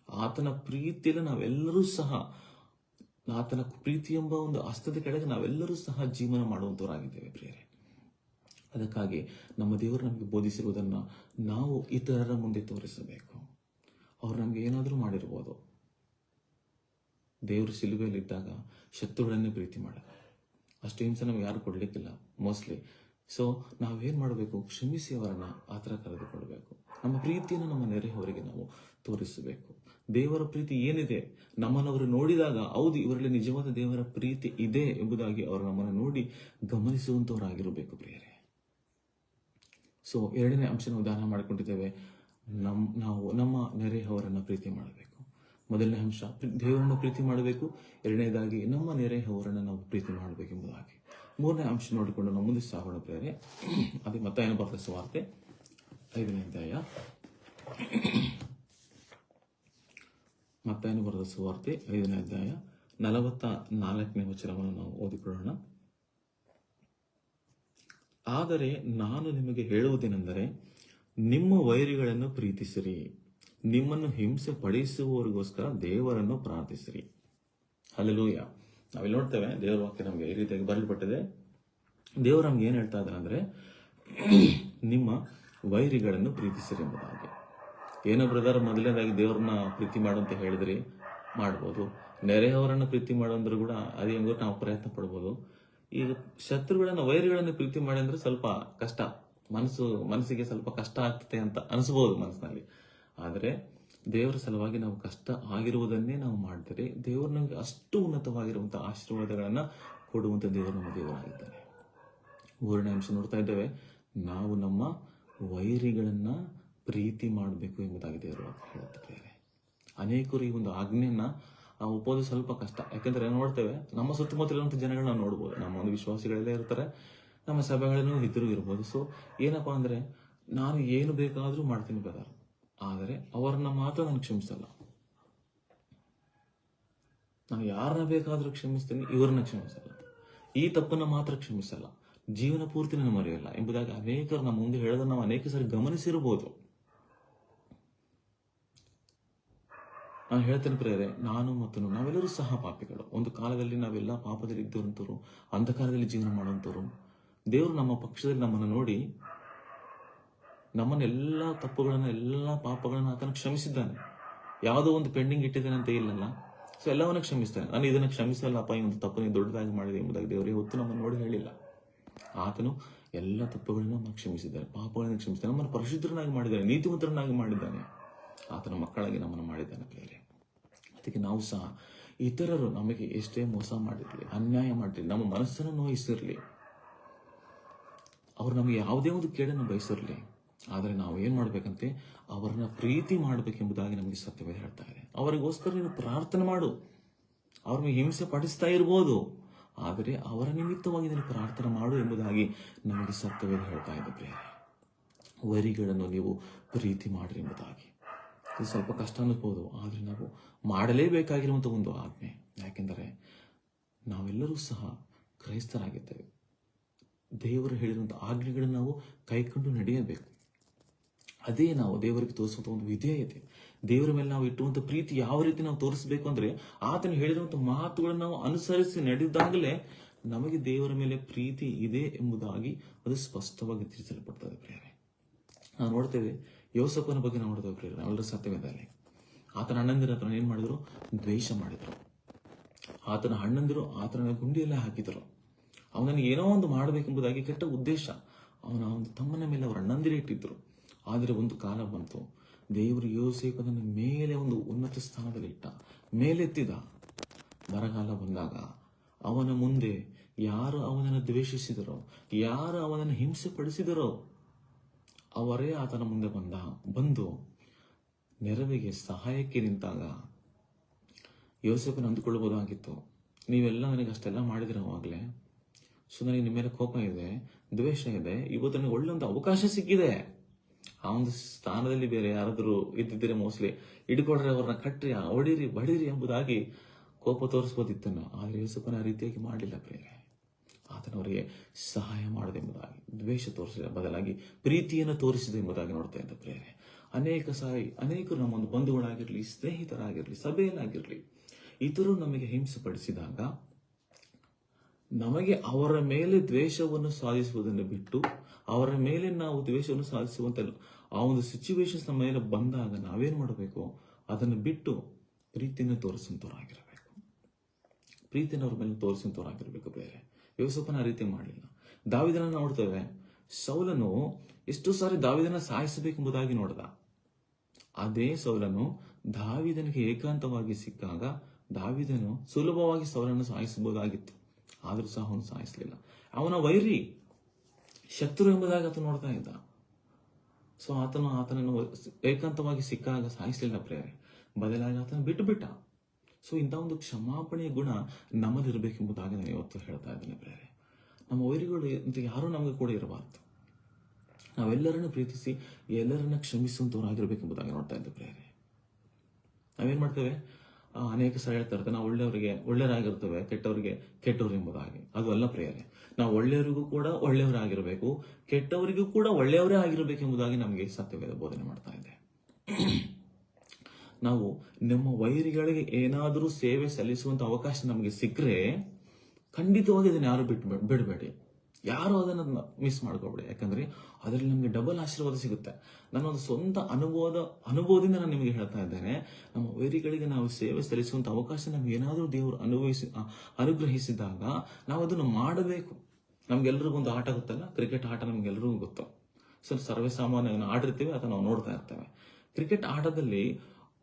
Speaker 1: ಆತನ ಪ್ರೀತಿಯಲ್ಲಿ ನಾವೆಲ್ಲರೂ ಸಹ, ಆತನ ಪ್ರೀತಿ ಎಂಬ ಒಂದು ಹಸ್ತದ ಕೆಳಗೆ ನಾವೆಲ್ಲರೂ ಸಹ ಜೀವನ ಮಾಡುವಂಥವರಾಗಿದ್ದೇವೆ ಪ್ರಿಯರೇ. ಅದಕ್ಕಾಗಿ ನಮ್ಮ ದೇವರು ನಮಗೆ ಬೋಧಿಸಿರುವುದನ್ನು ನಾವು ಇತರರ ಮುಂದೆ ತೋರಿಸಬೇಕು. ಅವ್ರು ನಮ್ಗೆ ಏನಾದರೂ ಮಾಡಿರ್ಬೋದು. ದೇವರು ಶಿಲುಬೆಯಲ್ಲಿದ್ದಾಗ ಶತ್ರುಗಳನ್ನೇ ಪ್ರೀತಿ ಮಾಡೋದು, ಅಷ್ಟು ಹಿಂಸೆ ನಮ್ಗೆ ಯಾರು ಕೊಡ್ಲಿಕ್ಕಿಲ್ಲ ಮೋಸ್ಟ್ಲಿ. ಸೊ ನಾವೇನು ಮಾಡಬೇಕು? ಕ್ಷಮಿಸಿ ಅವರನ್ನ ಆ ಥರ ಕರೆದುಕೊಳ್ಬೇಕು. ನಮ್ಮ ಪ್ರೀತಿಯನ್ನು ನಮ್ಮ ನೆರೆಯವರಿಗೆ ನಾವು ತೋರಿಸಬೇಕು. ದೇವರ ಪ್ರೀತಿ ಏನಿದೆ, ನಮ್ಮನ್ನವರು ನೋಡಿದಾಗ ಹೌದು ಇವರಲ್ಲಿ ನಿಜವಾದ ದೇವರ ಪ್ರೀತಿ ಇದೆ ಎಂಬುದಾಗಿ ಅವರು ನಮ್ಮನ್ನು ನೋಡಿ ಗಮನಿಸುವಂಥವರಾಗಿರಬೇಕು ಪ್ರಿಯರೇ. ಸೊ ಎರಡನೇ ಅಂಶನ ಉದಾಹರಣೆ ಮಾಡಿಕೊಂಡಿದ್ದೇವೆ. ನಾವು ನಮ್ಮ ನೆರೆಯವರನ್ನ ಪ್ರೀತಿ ಮಾಡಬೇಕು. ಮೊದಲನೇ ಅಂಶ ದೇವರನ್ನು ಪ್ರೀತಿ ಮಾಡಬೇಕು, ಎರಡನೇದಾಗಿ ನಮ್ಮ ನೆರೆಯವರನ್ನ ನಾವು ಪ್ರೀತಿ ಮಾಡಬೇಕು ಎಂಬುದಾಗಿ. ಮೂರನೇ ಅಂಶ ನೋಡಿಕೊಂಡು ನಾವು ಮುಂದೆ ಸಾಗೋಣ ಪ್ರಿಯರೇ. ಅದೇ ಮತ್ತಾಯನ ಬರೆದ ಸುವಾರ್ತೆ 5ನೇ ಅಧ್ಯಾಯ. ಮತ್ತಾಯನ ಬರೆದ ಸುವಾರ್ತೆ 5ನೇ ಅಧ್ಯಾಯ 44ನೇ ವಚನವನ್ನು ನಾವು ಓದಿಕೊಳ್ಳೋಣ. ಆದರೆ ನಾನು ನಿಮಗೆ ಹೇಳುವುದೇನೆಂದರೆ, ನಿಮ್ಮ ವೈರಿಗಳನ್ನು ಪ್ರೀತಿಸಿರಿ, ನಿಮ್ಮನ್ನು ಹಿಂಸೆ ಪಡಿಸುವವರಿಗೋಸ್ಕರ ದೇವರನ್ನು ಪ್ರಾರ್ಥಿಸಿರಿ. ಹಲ್ಲೆಲೂಯಾ. ನಾವಿಲ್ಲಿ ನೋಡ್ತೇವೆ, ದೇವರ ವಾಕ್ಯ ನಮಗೆ ಈ ರೀತಿಯಾಗಿ ಬರೆಯಲ್ಪಟ್ಟಿದೆ. ದೇವರು ನಮ್ಗೆ ಏನು ಹೇಳ್ತಾ ಇದ್ದಾರೆ ಅಂದರೆ, ನಿಮ್ಮ ವೈರಿಗಳನ್ನು ಪ್ರೀತಿಸಿರಿ ಎಂಬುದಾಗಿ. ಏನೋ ಬ್ರದರ್, ಮೊದಲನೇದಾಗಿ ದೇವ್ರನ್ನ ಪ್ರೀತಿ ಮಾಡುವಂತ ಹೇಳಿದ್ರಿ, ಮಾಡ್ಬೋದು. ನೆರೆಯವರನ್ನು ಪ್ರೀತಿ ಮಾಡೋಂದ್ರೂ ಕೂಡ ಅದು ಹೆಂಗೋ ನಾವು ಪ್ರಯತ್ನ ಪಡ್ಬೋದು. ಈಗ ಶತ್ರುಗಳನ್ನ, ವೈರಿಗಳನ್ನು ಪ್ರೀತಿ ಮಾಡಿ ಅಂದ್ರೆ ಸ್ವಲ್ಪ ಕಷ್ಟ, ಮನಸ್ಸಿಗೆ ಸ್ವಲ್ಪ ಕಷ್ಟ ಆಗ್ತದೆ ಅಂತ ಅನಿಸ್ಬೋದು ಮನಸ್ಸಿನಲ್ಲಿ. ಆದರೆ ದೇವರ ಸಲುವಾಗಿ ನಾವು ಕಷ್ಟ ಆಗಿರುವುದನ್ನೇ ನಾವು ಮಾಡಿದರೆ ದೇವರು ನಮಗೆ ಅಷ್ಟು ಉನ್ನತವಾಗಿರುವಂತಹ ಆಶೀರ್ವಾದಗಳನ್ನ ಕೊಡುವಂತ ದೇವರು ನಮ್ಮ ದೇವರಾಗಿದ್ದಾನೆ. ಮೂರನೇ ಅಂಶ ನೋಡ್ತಾ ಇದ್ದೇವೆ, ನಾವು ನಮ್ಮ ವೈರಿಗಳನ್ನ ಪ್ರೀತಿ ಮಾಡಬೇಕು ಎಂಬುದಾಗಿ ದೇವರು ಹೇಳುತ್ತಿದ್ದಾರೆ. ಅನೇಕರು ಈ ಒಂದು ಆಜ್ಞೆಯನ್ನ ಒಪ್ಪೋದು ಸ್ವಲ್ಪ ಕಷ್ಟ. ಯಾಕಂದ್ರೆ ನೋಡ್ತೇವೆ, ನಮ್ಮ ಸುತ್ತಮುತ್ತಲಿರುವಂಥ ಜನಗಳನ್ನ ನಾವು ನೋಡ್ಬೋದು. ನಮ್ಮ ಒಂದು ವಿಶ್ವಾಸಿಗಳಲ್ಲೇ ಇರ್ತಾರೆ, ನಮ್ಮ ಸಭೆಗಳಲ್ಲೂ ಇದ್ರೂ ಇರ್ಬೋದು. ಸೊ ಏನಪ್ಪಾ ಅಂದ್ರೆ, ನಾನು ಏನು ಬೇಕಾದ್ರೂ ಮಾಡ್ತೀನಿ ಬ್ರದರ್, ಆದರೆ ಅವರನ್ನ ಮಾತ್ರ ನಾನು ಕ್ಷಮಿಸಲ್ಲ. ನಾನು ಯಾರನ್ನ ಬೇಕಾದ್ರೂ ಕ್ಷಮಿಸ್ತೀನಿ, ಇವ್ರನ್ನ ಕ್ಷಮಿಸಲ್ಲ. ಈ ತಪ್ಪನ್ನ ಮಾತ್ರ ಕ್ಷಮಿಸಲ್ಲ, ಜೀವನ ಪೂರ್ತಿ ನಾನು ಮರೆಯಲ್ಲ ಎಂಬುದಾಗಿ ಅನೇಕರು ನಮ್ಮ ಮುಂದೆ ಹೇಳೋದನ್ನ ನಾವು ಅನೇಕ ಸಾರಿ ಗಮನಿಸಿರ್ಬೋದು. ನಾನು ಹೇಳ್ತೇನೆ ಪ್ರಿಯರೇ, ನಾನು ಮತ್ತು ನಾವೆಲ್ಲರೂ ಸಹ ಪಾಪಿಗಳು. ಒಂದು ಕಾಲದಲ್ಲಿ ನಾವೆಲ್ಲ ಪಾಪದಲ್ಲಿ ಇದ್ದಂಥವ್ರು, ಅಂಧಕಾರದಲ್ಲಿ ಜೀವನ ಮಾಡುವಂಥವ್ರು. ದೇವರು ನಮ್ಮ ಪಕ್ಷದಲ್ಲಿ ನಮ್ಮನ್ನು ನೋಡಿ ನಮ್ಮನ್ನ ಎಲ್ಲ ತಪ್ಪುಗಳನ್ನ, ಎಲ್ಲ ಪಾಪಗಳನ್ನ ಆತನ ಕ್ಷಮಿಸಿದ್ದಾನೆ. ಯಾವುದೋ ಒಂದು ಪೆಂಡಿಂಗ್ ಇಟ್ಟಿದ್ದೇನೆ ಅಂತ ಇಲ್ಲಲ್ಲ. ಸೊ ಎಲ್ಲವನ್ನ ಕ್ಷಮಿಸ್ತಾನೆ. ನಾನು ಇದನ್ನ ಕ್ಷಮಿಸಲ್ಲಪ್ಪ, ಈ ಒಂದು ತಪ್ಪು ನೀವು ದೊಡ್ಡದಾಗಿ ಮಾಡಿದೆ ಎಂಬುದಾಗಿ ದೇವರಿಗೆ ಹೊತ್ತು ನಮ್ಮನ್ನು ನೋಡಿ ಹೇಳಿಲ್ಲ. ಆತನು ಎಲ್ಲ ತಪ್ಪುಗಳನ್ನ ನಮ್ಮನ್ನು ಕ್ಷಮಿಸಿದ್ದಾನೆ, ಪಾಪಗಳನ್ನು ಕ್ಷಮಿಸಿದ್ದಾನೆ, ನಮ್ಮನ್ನು ಪರಿಶುದ್ಧರನ್ನಾಗಿ ಮಾಡಿದ್ದಾನೆ, ನೀತಿವಂತರನ್ನಾಗಿ ಮಾಡಿದ್ದಾನೆ, ಆತನ ಮಕ್ಕಳಾಗಿ ನಮ್ಮನ್ನು ಮಾಡಿದ್ದಾನೆ ಪ್ರಿಯರೇ. ಅದಕ್ಕೆ ನಾವು ಸಹ ಇತರರು ನಮಗೆ ಎಷ್ಟೇ ಮೋಸ ಮಾಡಿರಲಿ, ಅನ್ಯಾಯ ಮಾಡಿರಲಿ, ನಮ್ಮ ಮನಸ್ಸನ್ನು ನೋಯಿಸಿರಲಿ, ಅವ್ರು ನಮಗೆ ಯಾವುದೇ ಒಂದು ಕೇಡನ್ನು ಬಯಸಿರಲಿ, ಆದರೆ ನಾವು ಏನ್ ಮಾಡ್ಬೇಕಂತೆ, ಅವರನ್ನ ಪ್ರೀತಿ ಮಾಡ್ಬೇಕೆಂಬುದಾಗಿ ನಮಗೆ ಸತ್ಯವೇದ ಹೇಳ್ತಾ ಇದೆ. ಅವರಿಗೋಸ್ಕರ ನೀನು ಪ್ರಾರ್ಥನೆ ಮಾಡು. ಅವ್ರನ್ನ ಹಿಂಸೆ ಪಡಿಸ್ತಾ ಇರ್ಬೋದು, ಆದರೆ ಅವರ ನಿಮಿತ್ತವಾಗಿ ನೀನು ಪ್ರಾರ್ಥನೆ ಮಾಡು ಎಂಬುದಾಗಿ ನಮಗೆ ಸತ್ಯವೇದ ಹೇಳ್ತಾ ಇದೆ ಪ್ರಿಯರೇ. ವೈರಿಗಳನ್ನು ನೀವು ಪ್ರೀತಿ ಮಾಡ್ರಿ ಎಂಬುದಾಗಿ. ಇದು ಸ್ವಲ್ಪ ಕಷ್ಟ ಅನ್ನಿಸ್ಬೋದು, ಆದರೆ ನಾವು ಮಾಡಲೇಬೇಕಾಗಿರುವಂಥ ಒಂದು ಆಜ್ಞೆ. ಯಾಕೆಂದರೆ ನಾವೆಲ್ಲರೂ ಸಹ ಕ್ರೈಸ್ತರಾಗಿದ್ದೇವೆ. ದೇವರು ಹೇಳಿರುವಂಥ ಆಜ್ಞೆಗಳನ್ನು ನಾವು ಕೈಕೊಂಡು ನಡೆಯಬೇಕು. ಅದೇ ನಾವು ದೇವರಿಗೆ ತೋರಿಸುವಂಥ ಒಂದು ವಿಧೇಯತೆ. ದೇವರ ಮೇಲೆ ನಾವು ಇಟ್ಟುವಂಥ ಪ್ರೀತಿ ಯಾವ ರೀತಿ ನಾವು ತೋರಿಸಬೇಕು ಅಂದ್ರೆ, ಆತನು ಹೇಳಿರುವಂಥ ಮಾತುಗಳನ್ನು ನಾವು ಅನುಸರಿಸಿ ನಡೆದಾಗಲೇ ನಮಗೆ ದೇವರ ಮೇಲೆ ಪ್ರೀತಿ ಇದೆ ಎಂಬುದಾಗಿ ಅದು ಸ್ಪಷ್ಟವಾಗಿ ತಿಳಿಸಲ್ಪಡ್ತದೆ ಪ್ರಿಯರೇ. ನಾವು ನೋಡ್ತೇವೆ, ಯೋಸೇಫನ ಬಗ್ಗೆ ನಾವು ನೋಡ್ತೇವೆ ಪ್ರಿಯರೇ, ನಾವೆಲ್ಲರೂ ಸತ್ಯವೇದದಲ್ಲಿ. ಆತನ ಅಣ್ಣಂದಿರು ಆತನ ಏನ್ ಮಾಡಿದ್ರು? ದ್ವೇಷ ಮಾಡಿದ್ರು. ಆತನ ಅಣ್ಣಂದಿರು ಆತನ ಗುಂಡಿಯಲ್ಲೇ ಹಾಕಿದರು. ಅವನನ್ನು ಏನೋ ಒಂದು ಮಾಡಬೇಕೆಂಬುದಾಗಿ ಕೆಟ್ಟ ಉದ್ದೇಶ ಅವನ ಒಂದು ತಮ್ಮನ ಮೇಲೆ ಅವರ ಅಣ್ಣಂದಿರೇ ಇಟ್ಟಿದ್ರು. ಆದರೆ ಒಂದು ಕಾಲ ಬಂತು, ದೇವರು ಯೋಸೇಫನನ್ನು ಮೇಲೆ ಒಂದು ಉನ್ನತ ಸ್ಥಾನದಲ್ಲಿ ಇಟ್ಟ, ಮೇಲೆತ್ತಿದ. ಬರಗಾಲ ಬಂದಾಗ ಅವನ ಮುಂದೆ ಯಾರು ಅವನನ್ನು ದ್ವೇಷಿಸಿದರೋ, ಯಾರು ಅವನನ್ನು ಹಿಂಸೆ ಪಡಿಸಿದರೋ ಅವರೇ ಆತನ ಮುಂದೆ ಬಂದು ನೆರವಿಗೆ ಸಹಾಯಕ್ಕೆ ನಿಂತಾಗ ಯೋಸೇಫನ ಅಂದುಕೊಳ್ಳಬಹುದಾಗಿತ್ತು, ನೀವೆಲ್ಲ ನನಗೆ ಅಷ್ಟೆಲ್ಲ ಮಾಡಿದಿರೋವಾಗಲೇ, ಸೊ ನನಗೆ ನಿಮ್ಮ ಮೇಲೆ ಕೋಪ ಇದೆ, ದ್ವೇಷ ಇದೆ, ಇವತ್ತು ನನಗೆ ಒಳ್ಳೆ ಒಂದು ಅವಕಾಶ ಸಿಕ್ಕಿದೆ, ಆ ಒಂದು ಸ್ಥಾನದಲ್ಲಿ ಬೇರೆ ಯಾರಾದರೂ ಇದ್ದಿದ್ದರೆ ಮೋಸ್ಟ್ಲಿ ಹಿಡ್ಕೊಡ್ರೆ ಅವ್ರನ್ನ ಕಟ್ರಿ, ಹೊಡಿರಿ, ಬಡಿರಿ ಎಂಬುದಾಗಿ ಕೋಪ ತೋರಿಸ್ಬೋದಿತ್ತನ್ನು. ಆದರೆ ಯೋಸೇಫನ ಆ ರೀತಿಯಾಗಿ ಮಾಡಲಿಲ್ಲ ಪ್ರಿಯರೇ. ಆತನವರಿಗೆ ಸಹಾಯ ಮಾಡದೆಂಬುದಾಗಿ, ದ್ವೇಷ ತೋರಿಸಿದ ಬದಲಾಗಿ ಪ್ರೀತಿಯನ್ನು ತೋರಿಸಿದೆ ಎಂಬುದಾಗಿ ನೋಡ್ತಾ ಇದ್ದ ಪ್ರೇರೆ. ಅನೇಕರು ನಮ್ಮೊಂದು ಬಂಧುಗಳಾಗಿರಲಿ, ಸ್ನೇಹಿತರಾಗಿರಲಿ, ಸಭೆಯಲ್ಲಾಗಿರಲಿ, ಇತರರು ನಮಗೆ ಹಿಂಸೆಪಡಿಸಿದಾಗ ನಮಗೆ ಅವರ ಮೇಲೆ ದ್ವೇಷವನ್ನು ಸಾಧಿಸುವುದನ್ನು ಬಿಟ್ಟು, ಅವರ ಮೇಲೆ ನಾವು ದ್ವೇಷವನ್ನು ಸಾಧಿಸುವಂತ ಆ ಒಂದು ಸಿಚುವೇಶನ್ಸ್ ನಮ್ಮ ಮೇಲೆ ಬಂದಾಗ ನಾವೇನು ಮಾಡಬೇಕು? ಅದನ್ನು ಬಿಟ್ಟು ಪ್ರೀತಿಯನ್ನು ತೋರಿಸುವಂತವರಾಗಿರಬೇಕು. ಪ್ರೀತಿಯನ್ನು ಅವ್ರ ಮೇಲೆ ತೋರಿಸುವಂತವರಾಗಿರ್ಬೇಕು. ಬೇರೆ ಯೋಸೇಫನ ಆ ರೀತಿ ಮಾಡಲಿಲ್ಲ. ದಾವೀದನ ನೋಡ್ತೇವೆ, ಸೌಲನು ಎಷ್ಟು ಸಾರಿ ದಾವೀದನ ಸಾಯಿಸಬೇಕೆಂಬುದಾಗಿ ನೋಡ್ದ. ಅದೇ ಸೌಲನು ದಾವೀದನಿಗೆ ಏಕಾಂತವಾಗಿ ಸಿಕ್ಕಾಗ ದಾವೀದನು ಸುಲಭವಾಗಿ ಸೌಲನ್ನು ಸಾಯಿಸಬಹುದಾಗಿತ್ತು. ಆದರೂ ಸಹ ಅವನು ಸಾಯಿಸಲಿಲ್ಲ. ಅವನ ವೈರಿ ಶತ್ರು ಎಂಬುದಾಗಿ ಆತನು ನೋಡ್ತಾ ಇದ್ದ. ಸೊ ಆತನನ್ನು ಏಕಾಂತವಾಗಿ ಸಿಕ್ಕಾಗ ಸಾಯಿಸಲಿಲ್ಲ ಪ್ರೇರೆ, ಬದಲಾಗಿ ಆತನ ಬಿಟ್ಟು. ಸೊ ಇಂಥ ಒಂದು ಕ್ಷಮಾಪಣೆಯ ಗುಣ ನಮ್ಮಲ್ಲಿರಬೇಕೆಂಬುದಾಗಿ ನಾನು ಇವತ್ತು ಹೇಳ್ತಾ ಇದ್ದೇನೆ ಪ್ರೇರೆ. ನಮ್ಮ ವೈರಿಗಳು ಅಂತ ಯಾರೂ ನಮಗೆ ಕೂಡ ಇರಬಾರ್ದು. ನಾವೆಲ್ಲರನ್ನು ಪ್ರೀತಿಸಿ ಎಲ್ಲರನ್ನ ಕ್ಷಮಿಸುವಂತವರಾಗಿರ್ಬೇಕೆಂಬುದಾಗಿ ನೋಡ್ತಾ ಇದ್ದೆ ಪ್ರೇರೆ. ನಾವೇನ್ ಮಾಡ್ತೇವೆ? ಅನೇಕ ಸಲ ಹೇಳ್ತಾ ಇರ್ತೇವೆ, ನಾವು ಒಳ್ಳೆಯವರಿಗೆ ಒಳ್ಳೆಯವರಾಗಿರ್ತೇವೆ, ಕೆಟ್ಟವರಿಗೆ ಕೆಟ್ಟವರು ಎಂಬುದಾಗಿ. ಅದು ಅಲ್ಲ ಪ್ರೇರೆ. ನಾವು ಒಳ್ಳೆಯವರಿಗೂ ಕೂಡ ಒಳ್ಳೆಯವರಾಗಿರಬೇಕು, ಕೆಟ್ಟವರಿಗೂ ಕೂಡ ಒಳ್ಳೆಯವರೇ ಆಗಿರಬೇಕೆಂಬುದಾಗಿ ನಮಗೆ ಸತ್ಯವೇದ ಬೋಧನೆ ಮಾಡ್ತಾ ಇದೆ. ನಾವು ನಮ್ಮ ವೈರಿಗಳಿಗೆ ಏನಾದರೂ ಸೇವೆ ಸಲ್ಲಿಸುವಂತ ಅವಕಾಶ ನಮಗೆ ಸಿಕ್ಕರೆ ಖಂಡಿತವಾಗಿ ಅದನ್ನು ಯಾರು ಬಿಡಬೇಡಿ. ಯಾರು ಅದನ್ನು ಮಿಸ್ ಮಾಡ್ಕೋಬೇಡಿ. ಯಾಕಂದ್ರೆ ಅದರಲ್ಲಿ ನಮಗೆ ಡಬಲ್ ಆಶೀರ್ವಾದ ಸಿಗುತ್ತೆ. ನನ್ನೊಂದು ಸ್ವಂತ ಅನುಭವದಿಂದ ನಾನು ನಿಮಗೆ ಹೇಳ್ತಾ ಇದ್ದೇನೆ. ನಮ್ಮ ವೈರಿಗಳಿಗೆ ನಾವು ಸೇವೆ ಸಲ್ಲಿಸುವಂತ ಅವಕಾಶ ನಮ್ಗೆ ಏನಾದರೂ ದೇವರು ಅನುಗ್ರಹಿಸಿದಾಗ ನಾವು ಅದನ್ನು ಮಾಡಬೇಕು. ನಮ್ಗೆಲ್ರಿಗೂ ಒಂದು ಆಟ ಗೊತ್ತಲ್ಲ, ಕ್ರಿಕೆಟ್ ಆಟ ನಮ್ಗೆಲ್ರಿಗೂ ಗೊತ್ತು. ಸರ್ವೇ ಸಾಮಾನ್ಯ ಆಡಿರ್ತೀವಿ ಅಥವಾ ನಾವು ನೋಡ್ತಾ ಇರ್ತೇವೆ. ಕ್ರಿಕೆಟ್ ಆಟದಲ್ಲಿ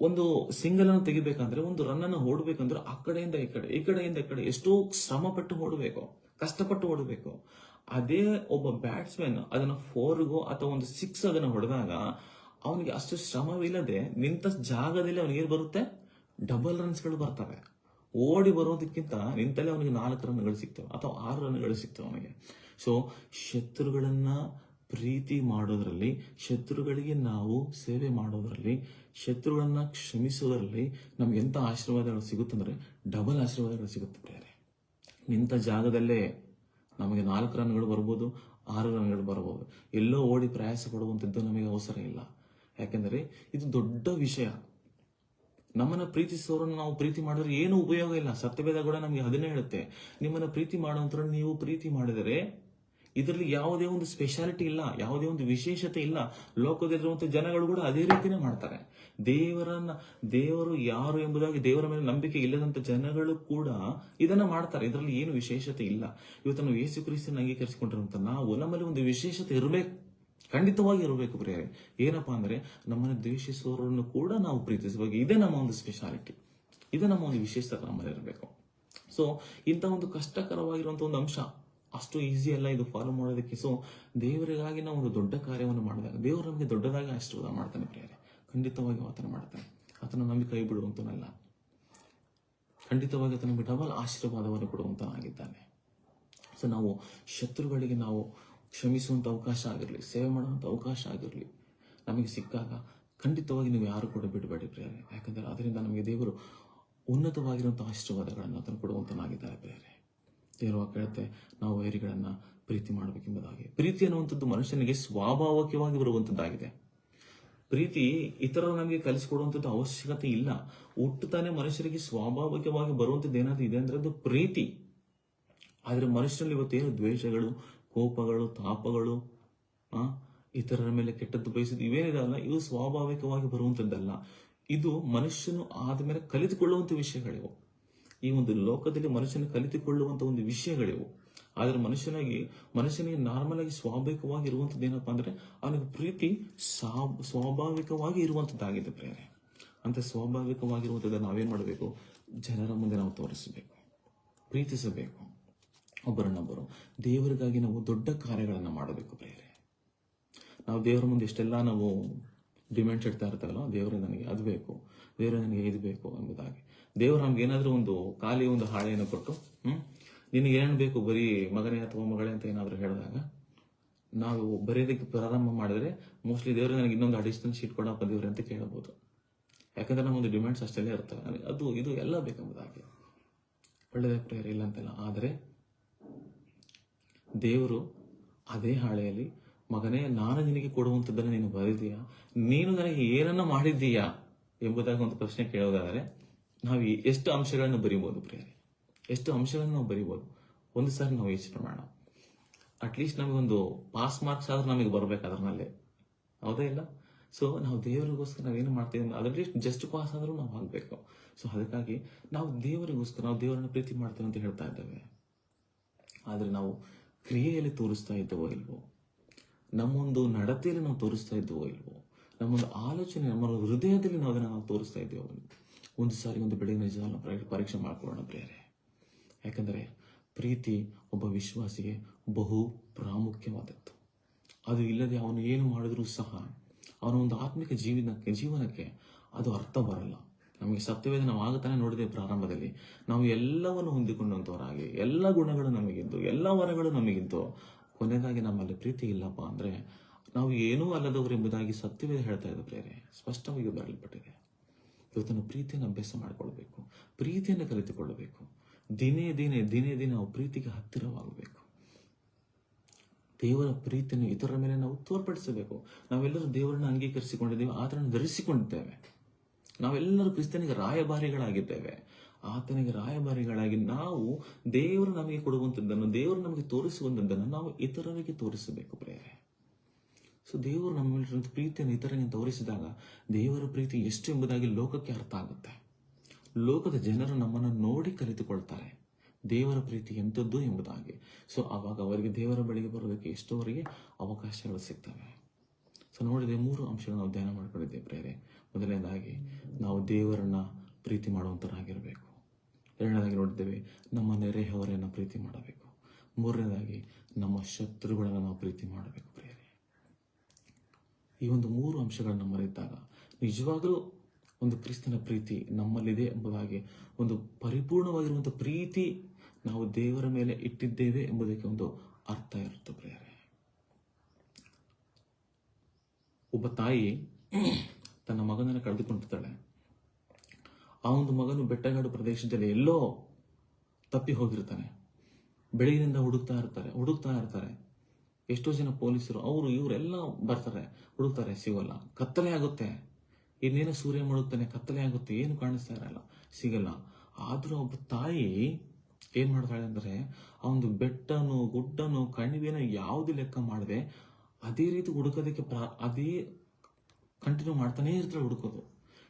Speaker 1: ಒಂದು ಸಿಂಗಲ್ ಅನ್ನು ತೆಗಿಬೇಕಂದ್ರೆ, ಒಂದು ರನ್ ಅನ್ನು ಓಡಬೇಕಂದ್ರೆ ಆ ಕಡೆಯಿಂದ ಈ ಕಡೆಯಿಂದ ಈ ಕಡೆ ಎಷ್ಟೋ ಶ್ರಮ ಪಟ್ಟು ಓಡಬೇಕು, ಕಷ್ಟಪಟ್ಟು ಓಡಬೇಕು. ಅದೇ ಒಬ್ಬ ಬ್ಯಾಟ್ಸ್ಮನ್ ಅದನ್ನ 4ಗೋ ಅಥವಾ ಒಂದು 6 ಅದನ್ನ ಹೊಡೆದಾಗ ಅವನಿಗೆ ಅಷ್ಟು ಶ್ರಮವಿಲ್ಲದೆ ನಿಂತ ಜಾಗದಲ್ಲಿ ಅವನಿಗೆ ಬರುತ್ತೆ, ಡಬಲ್ ರನ್ಸ್ಗಳು ಬರ್ತವೆ. ಓಡಿ ಬರೋದಕ್ಕಿಂತ ನಿಂತಲ್ಲೇ ಅವನಿಗೆ 4 ರನ್ಗಳು ಸಿಗ್ತವೆ ಅಥವಾ 6 ರನ್ಗಳು ಸಿಗ್ತವೆ ಅವನಿಗೆ. ಸೊ ಶತ್ರುಗಳನ್ನ ಪ್ರೀತಿ ಮಾಡೋದ್ರಲ್ಲಿ, ಶತ್ರುಗಳಿಗೆ ನಾವು ಸೇವೆ ಮಾಡೋದ್ರಲ್ಲಿ, ಶತ್ರುಗಳನ್ನ ಕ್ಷಮಿಸೋದ್ರಲ್ಲಿ ನಮ್ಗೆ ಎಂತ ಆಶೀರ್ವಾದಗಳು ಸಿಗುತ್ತಂದ್ರೆ ಡಬಲ್ ಆಶೀರ್ವಾದಗಳು ಸಿಗುತ್ತೆ ಬೇರೆ. ನಿಂತ ಜಾಗದಲ್ಲೇ ನಮಗೆ 4 ರನ್ಗಳು ಬರ್ಬೋದು, 6 ರನ್ಗಳು ಬರ್ಬೋದು. ಎಲ್ಲೋ ಓಡಿ ಪ್ರಯಾಸ ಪಡುವಂಥದ್ದು ನಮಗೆ ಅವಸರ ಇಲ್ಲ. ಯಾಕೆಂದರೆ ಇದು ದೊಡ್ಡ ವಿಷಯ. ನಮ್ಮನ್ನ ಪ್ರೀತಿಸೋರನ್ನು ನಾವು ಪ್ರೀತಿ ಮಾಡಿದ್ರೆ ಏನು ಉಪಯೋಗ ಇಲ್ಲ. ಸತ್ಯವೇದ ಕೂಡ ನಮಗೆ ಅದನ್ನೇ ಹೇಳುತ್ತೆ, ನಿಮ್ಮನ್ನ ಪ್ರೀತಿ ಮಾಡುವಂಥವ್ರನ್ನ ನೀವು ಪ್ರೀತಿ ಮಾಡಿದರೆ ಇದರಲ್ಲಿ ಯಾವುದೇ ಒಂದು ಸ್ಪೆಷಾಲಿಟಿ ಇಲ್ಲ, ಯಾವುದೇ ಒಂದು ವಿಶೇಷತೆ ಇಲ್ಲ. ಲೋಕದಲ್ಲಿರುವಂತಹ ಜನಗಳು ಕೂಡ ಅದೇ ರೀತಿನೇ ಮಾಡ್ತಾರೆ. ದೇವರು ಯಾರು ಎಂಬುದಾಗಿ ದೇವರ ಮೇಲೆ ನಂಬಿಕೆ ಇಲ್ಲದಂತ ಜನಗಳು ಕೂಡ ಇದನ್ನ ಮಾಡ್ತಾರೆ. ಇದರಲ್ಲಿ ಏನು ವಿಶೇಷತೆ ಇಲ್ಲ. ಇವತ್ತು ನಾವು ಯೇಸು ಕ್ರಿಸ್ತನ ಅಂಗೀಕರಿಸಿಕೊಂಡಿರುವಂತ ನಾವು, ನಮ್ಮಲ್ಲಿ ಒಂದು ವಿಶೇಷತೆ ಇರಬೇಕು, ಖಂಡಿತವಾಗಿ ಇರಬೇಕು ಪ್ರಿಯರೇ. ಏನಪ್ಪಾ ಅಂದ್ರೆ ನಮ್ಮನ್ನು ದ್ವೇಷಿಸುವವರನ್ನು ಕೂಡ ನಾವು ಪ್ರೀತಿಸಬೇಕು. ಇದೇ ನಮ್ಮ ಒಂದು ಸ್ಪೆಷಾಲಿಟಿ, ಇದೇ ನಮ್ಮ ಒಂದು ವಿಶೇಷತೆ ನಮ್ಮಲ್ಲಿ ಇರಬೇಕು. ಸೊ ಇಂಥ ಒಂದು ಕಷ್ಟಕರವಾಗಿರುವಂತ ಒಂದು ಅಂಶ ಅಷ್ಟು ಈಸಿ ಅಲ್ಲ ಇದು ಫಾಲೋ ಮಾಡೋದಕ್ಕೆ. ಸೊ ದೇವರಿಗಾಗಿ ನಾವು ಒಂದು ದೊಡ್ಡ ಕಾರ್ಯವನ್ನು ಮಾಡಿದಾಗ ದೇವರು ನಮಗೆ ದೊಡ್ಡದಾಗಿ ಆಶೀರ್ವಾದ ಮಾಡ್ತಾನೆ ಪ್ರಿಯರೇ. ಖಂಡಿತವಾಗಿ ಆತನ ಮಾಡ್ತಾನೆ. ಆತನ ನಮಗೆ ಕೈ ಬಿಡುವಂತನಲ್ಲ. ಖಂಡಿತವಾಗಿ ಆತನ ನಮಗೆ ಡಬಲ್ ಆಶೀರ್ವಾದವನ್ನು ಕೊಡುವಂತನಾಗಿದ್ದಾನೆ. ಸೊ ನಾವು ಶತ್ರುಗಳಿಗೆ ನಾವು ಕ್ಷಮಿಸುವಂತ ಅವಕಾಶ ಆಗಿರಲಿ, ಸೇವೆ ಮಾಡುವಂತ ಅವಕಾಶ ಆಗಿರಲಿ ನಮಗೆ ಸಿಕ್ಕಾಗ ಖಂಡಿತವಾಗಿ ನೀವು ಯಾರು ಕೂಡ ಬಿಡಬೇಡಿ ಪ್ರಿಯರೇ. ಯಾಕಂದ್ರೆ ಅದರಿಂದ ನಮಗೆ ದೇವರು ಉನ್ನತವಾಗಿರುವಂತಹ ಆಶೀರ್ವಾದಗಳನ್ನು ಆತನು ಕೊಡುವಂತನಾಗಿದ್ದಾರೆ ಪ್ರಿಯರೇ. ದೇವರು ಹೇಳುತ್ತೆ, ನಾವು ವೈರಿಗಳನ್ನ ಪ್ರೀತಿ ಮಾಡಬೇಕೆಂಬುದಾಗಿ. ಪ್ರೀತಿ ಅನ್ನುವಂಥದ್ದು ಮನುಷ್ಯನಿಗೆ ಸ್ವಾಭಾವಿಕವಾಗಿ ಬರುವಂತದ್ದಾಗಿದೆ. ಪ್ರೀತಿ ಇತರರು ನಮಗೆ ಕಲಿಸಿಕೊಡುವಂಥದ್ದು ಅವಶ್ಯಕತೆ ಇಲ್ಲ. ಹುಟ್ಟುತ್ತಾನೆ ಮನುಷ್ಯರಿಗೆ ಸ್ವಾಭಾವಿಕವಾಗಿ ಬರುವಂಥದ್ದು ಏನಾದ್ರು ಇದೆ ಅಂದ್ರೆ ಅದು ಪ್ರೀತಿ. ಆದ್ರೆ ಮನುಷ್ಯನಲ್ಲಿ ಇವತ್ತೇನು ದ್ವೇಷಗಳು, ಕೋಪಗಳು, ತಾಪಗಳು, ಇತರರ ಮೇಲೆ ಕೆಟ್ಟದ್ದು ಬಯಸಿದ್ದು ಇವೇನಿದಲ್ಲ, ಇವು ಸ್ವಾಭಾವಿಕವಾಗಿ ಬರುವಂಥದ್ದಲ್ಲ. ಇದು ಮನುಷ್ಯನು ಆದ್ಮೇಲೆ ಕಲಿತುಕೊಳ್ಳುವಂತ ವಿಷಯಗಳಿವು. ಈ ಒಂದು ಲೋಕದಲ್ಲಿ ಮನುಷ್ಯನ ಕಲಿತುಕೊಳ್ಳುವಂತ ಒಂದು ವಿಷಯಗಳಿವು. ಆದ್ರೆ ಮನುಷ್ಯನಿಗೆ ನಾರ್ಮಲ್ ಆಗಿ ಸ್ವಾಭಾವಿಕವಾಗಿ ಇರುವಂತದ್ದು ಏನಪ್ಪಾ ಅಂದ್ರೆ ಅವನಿಗೆ ಪ್ರೀತಿ ಸ್ವಾಭಾವಿಕವಾಗಿ ಇರುವಂತದ್ದಾಗಿದೆ ಪ್ರೇರೆ. ಅಂತ ಸ್ವಾಭಾವಿಕವಾಗಿರುವಂತದ್ದನ್ನು ನಾವೇನ್ ಮಾಡಬೇಕು? ಜನರ ಮುಂದೆ ನಾವು ತೋರಿಸಬೇಕು, ಪ್ರೀತಿಸಬೇಕು. ಒಬ್ಬರನ್ನೊಬ್ಬರು ದೇವರಿಗಾಗಿ ನಾವು ದೊಡ್ಡ ಕಾರ್ಯಗಳನ್ನ ಮಾಡಬೇಕು ಪ್ರೇರೆ. ನಾವು ದೇವರ ಮುಂದೆ ಎಷ್ಟೆಲ್ಲ ನಾವು ಡಿಮ್ಯಾಂಡ್ಸ್ ಇಡ್ತಾ ಇರ್ತಾವಲ್ಲ, ದೇವರೇ ನನಗೆ ಅದು ಬೇಕು, ದೇವರೇ ನನಗೆ ಇದು ಬೇಕು ಎಂಬುದಾಗಿ. ದೇವರು ನಮ್ಗೆ ಏನಾದ್ರೂ ಒಂದು ಖಾಲಿ ಒಂದು ಹಾಳೆಯನ್ನು ಕೊಟ್ಟು ನಿನಗೆ ಏನ್ ಬೇಕು, ಬರೀ ಮಗನೇ ಅಥವಾ ಮಗಳೇ ಅಂತ ಏನಾದ್ರು ಹೇಳಿದಾಗ ನಾವು ಬರೆಯೋದಕ್ಕೆ ಪ್ರಾರಂಭ ಮಾಡಿದ್ರೆ ಮೋಸ್ಟ್ಲಿ ದೇವ್ರೆ ನನಗೆ ಇನ್ನೊಂದು ಅಡಿಷನಲ್ ಶೀಟ್ ಕೊಡಪ್ಪ ದೇವ್ರೆ ಅಂತ ಕೇಳಬಹುದು. ಯಾಕಂದ್ರೆ ನಮ್ಮೊಂದು ಡಿಮ್ಯಾಂಡ್ಸ್ ಅಷ್ಟೆಲ್ಲೇ ಇರ್ತವೆ. ಅದು ಇದು ಎಲ್ಲ ಬೇಕೆಂಬುದಾಗಿ. ಒಳ್ಳೆಯದೇ ಪ್ರೇಯರ್ ಇಲ್ಲ ಅಂತೆಲ್ಲ. ಆದರೆ ದೇವರು ಅದೇ ಹಾಳೆಯಲ್ಲಿ, ಮಗನೇ ನಾನು ನಿನಗೆ ಕೊಡುವಂಥದ್ದನ್ನು ನೀನು ಬರೆದೀಯಾ, ನೀನು ನನಗೆ ಏನನ್ನ ಮಾಡಿದ್ದೀಯಾ ಎಂಬುದಾಗಿ ಒಂದು ಪ್ರಶ್ನೆ ಕೇಳೋದಾದರೆ ನಾವು ಎಷ್ಟು ಅಂಶಗಳನ್ನು ಬರೀಬೋದು ಪ್ರಿಯರೇ? ಎಷ್ಟು ಅಂಶಗಳನ್ನು ನಾವು ಬರೀಬೋದು? ಒಂದು ಸಾರಿ ನಾವು ಯೋಚನೆ ಮಾಡೋಣ. ಅಟ್ಲೀಸ್ಟ್ ನಮಗೊಂದು ಪಾಸ್ ಮಾರ್ಕ್ಸ್ ಆದ್ರೂ ನಮಗೆ ಬರ್ಬೇಕು ಅದರಲ್ಲೇ, ಹೌದಾ ಇಲ್ಲ? ಸೊ ನಾವು ದೇವರಿಗೋಸ್ಕರ ನಾವೇನು ಮಾಡ್ತೀವಿ ಅದರಲ್ಲಿ ಜಸ್ಟ್ ಪಾಸ್ ಆದ್ರೂ ನಾವು ಆಗಬೇಕು. ಸೊ ಅದಕ್ಕಾಗಿ ನಾವು ದೇವರಿಗೋಸ್ಕರ ನಾವು ದೇವರನ್ನ ಪ್ರೀತಿ ಮಾಡ್ತೇವೆ ಅಂತ ಹೇಳ್ತಾ ಇದ್ದೇವೆ. ಆದರೆ ನಾವು ಕ್ರಿಯೆಯಲ್ಲಿ ತೋರಿಸ್ತಾ ಇದ್ದೇವೋ ಇಲ್ವೋ? ನಮ್ಮೊಂದು ನಡತೆಯಲ್ಲಿ ನಾವು ತೋರಿಸ್ತಾ ಇದ್ದೇವೋ ಇಲ್ವೋ? ನಮ್ಮೊಂದು ಆಲೋಚನೆ, ನಮ್ಮ ಹೃದಯದಲ್ಲಿ ನಾವು ಅದನ್ನು ನಾವು ತೋರಿಸ್ತಾ ಇದ್ದೇವೋ? ಒಂದು ಸಾರಿ ಒಂದು ಬೆಳಗಿನ ಜಾವ ಪರೀಕ್ಷೆ ಮಾಡ್ಕೊಳ್ಳೋಣ ಪ್ರಿಯರೇ. ಯಾಕಂದರೆ ಪ್ರೀತಿ ಒಬ್ಬ ವಿಶ್ವಾಸಿಗೆ ಬಹು ಪ್ರಾಮುಖ್ಯವಾದದ್ದು. ಅದು ಇಲ್ಲದೆ ಅವನು ಏನು ಮಾಡಿದ್ರೂ ಸಹ ಅವನ ಒಂದು ಆತ್ಮಿಕ ಜೀವನಕ್ಕೆ ಅದು ಅರ್ಥ ಬರಲ್ಲ. ನಮಗೆ ಸತ್ಯವೇದ ನಾವು ಆಗತಾನೆ ನೋಡಿದೆ ಪ್ರಾರಂಭದಲ್ಲಿ, ನಾವು ಎಲ್ಲವನ್ನು ಹೊಂದಿಕೊಂಡಂಥವರಾಗಿ ಎಲ್ಲ ಗುಣಗಳು ನಮಗಿದ್ದು ಎಲ್ಲ ವರಗಳು ನಮಗಿದ್ದು ಕೊನೆಯದಾಗಿ ನಮ್ಮಲ್ಲಿ ಪ್ರೀತಿ ಇಲ್ಲಪ್ಪ ಅಂದರೆ ನಾವು ಏನೂ ಅಲ್ಲದವರು ಎಂಬುದಾಗಿ ಸತ್ಯವೇದ ಹೇಳ್ತಾ ಇದ್ದ ಪ್ರೇರೆ ಸ್ಪಷ್ಟವಾಗಿ ಬರಲ್ಪಟ್ಟಿದೆ. ಇವತ್ತನ್ನು ಪ್ರೀತಿಯನ್ನು ಅಭ್ಯಾಸ ಮಾಡಿಕೊಳ್ಬೇಕು, ಪ್ರೀತಿಯನ್ನು ಕಲಿತುಕೊಳ್ಳಬೇಕು. ದಿನೇ ದಿನೇ ನಾವು ಪ್ರೀತಿಗೆ ಹತ್ತಿರವಾಗಬೇಕು. ದೇವರ ಪ್ರೀತಿಯನ್ನು ಇತರರ ಮೇಲೆ ನಾವು ತೋರ್ಪಡಿಸಬೇಕು. ನಾವೆಲ್ಲರೂ ದೇವರನ್ನು ಅಂಗೀಕರಿಸಿಕೊಂಡಿದ್ದೇವೆ, ಆತನನ್ನು ಧರಿಸಿಕೊಂಡಿದ್ದೇವೆ. ನಾವೆಲ್ಲರೂ ಕ್ರಿಸ್ತನಿಗೆ ರಾಯಭಾರಿಗಳಾಗಿದ್ದೇವೆ. ಆತನಿಗೆ ರಾಯಭಾರಿಗಳಾಗಿ ನಾವು ದೇವರು ನಮಗೆ ಕೊಡುವಂಥದ್ದನ್ನು, ದೇವರು ನಮಗೆ ತೋರಿಸುವಂಥದ್ದನ್ನು ನಾವು ಇತರರಿಗೆ ತೋರಿಸಬೇಕು ಪ್ರೇರೆ. ಸೊ ದೇವರು ನಮ್ಮ ಪ್ರೀತಿಯನ್ನು ಇತರರಿಗೆ ತೋರಿಸಿದಾಗ ದೇವರ ಪ್ರೀತಿ ಎಷ್ಟು ಎಂಬುದಾಗಿ ಲೋಕಕ್ಕೆ ಅರ್ಥ ಆಗುತ್ತೆ. ಲೋಕದ ಜನರು ನಮ್ಮನ್ನು ನೋಡಿ ಕಲಿತುಕೊಳ್ತಾರೆ ದೇವರ ಪ್ರೀತಿ ಎಂಥದ್ದು ಎಂಬುದಾಗಿ. ಸೊ ಆವಾಗ ಅವರಿಗೆ ದೇವರ ಬಳಿಗೆ ಬರೋದಕ್ಕೆ ಎಷ್ಟೋವರೆಗೆ ಅವಕಾಶಗಳು ಸಿಗ್ತವೆ. ಸೊ ನೋಡಿದೆ 3 ಅಂಶಗಳನ್ನು ನಾವು ಧ್ಯಾನ ಮಾಡ್ಕೊಂಡಿದ್ದೇವೆ ಪ್ರೇರೆ. ಮೊದಲನೇದಾಗಿ ನಾವು ದೇವರನ್ನ ಪ್ರೀತಿ ಮಾಡುವಂಥರಾಗಿರಬೇಕು. ಎರಡನೇದಾಗಿ ನೋಡಿದ್ದೇವೆ ನಮ್ಮ ನೆರೆಹೊರೆಯನ್ನು ಪ್ರೀತಿ ಮಾಡಬೇಕು. ಮೂರನೇದಾಗಿ ನಮ್ಮ ಶತ್ರುಗಳನ್ನು ನಾವು ಪ್ರೀತಿ ಮಾಡಬೇಕು ಪ್ರೇರೆ. ಈ ಒಂದು 3 ಅಂಶಗಳನ್ನು ಮರೆತಾಗ ನಿಜವಾಗಲೂ ಒಂದು ಕ್ರಿಸ್ತನ ಪ್ರೀತಿ ನಮ್ಮಲ್ಲಿದೆ ಎಂಬುದಾಗಿ, ಒಂದು ಪರಿಪೂರ್ಣವಾಗಿರುವಂಥ ಪ್ರೀತಿ ನಾವು ದೇವರ ಮೇಲೆ ಇಟ್ಟಿದ್ದೇವೆ ಎಂಬುದಕ್ಕೆ ಒಂದು ಅರ್ಥ ಇರುತ್ತೆ ಪ್ರೇರೆ. ಒಬ್ಬ ತಾಯಿ ತನ್ನ ಮಗನನ್ನು ಕಳೆದುಕೊಂಡಿರ್ತಾಳೆ. ಆ ಒಂದು ಮಗನು ಬೆಟ್ಟಗಾಡು ಪ್ರದೇಶದಲ್ಲಿ ಎಲ್ಲೋ ತಪ್ಪಿ ಹೋಗಿರ್ತಾನೆ. ಬೆಳಗಿನಿಂದ ಹುಡುಕ್ತಾ ಇರ್ತಾರೆ. ಎಷ್ಟೋ ಜನ ಪೊಲೀಸರು ಅವರು ಇವರೆಲ್ಲ ಬರ್ತಾರೆ, ಹುಡುಕ್ತಾರೆ, ಸಿಗಲ್ಲ. ಕತ್ತಲೆ ಆಗುತ್ತೆ, ಇನ್ನೇನು ಸೂರ್ಯ ಮುಳುಗ್ತಾನೆ, ಕತ್ತಲೆ ಆಗುತ್ತೆ, ಏನು ಕಾಣಿಸ್ತಾ ಇರಲ್ಲ, ಸಿಗಲ್ಲ. ಆದ್ರೂ ಒಬ್ಬ ತಾಯಿ ಏನ್ ಮಾಡ್ತಾಳೆ ಅಂದ್ರೆ ಆ ಒಂದು ಬೆಟ್ಟನು ಗುಡ್ಡನು ಕಣಿವೆನ ಯಾವ್ದು ಲೆಕ್ಕ ಮಾಡದೆ ಅದೇ ರೀತಿ ಹುಡುಕೋದಕ್ಕೆ ಅದೇ ಕಂಟಿನ್ಯೂ ಮಾಡ್ತಾನೆ ಇರ್ತಾಳೆ ಹುಡುಕೋದು.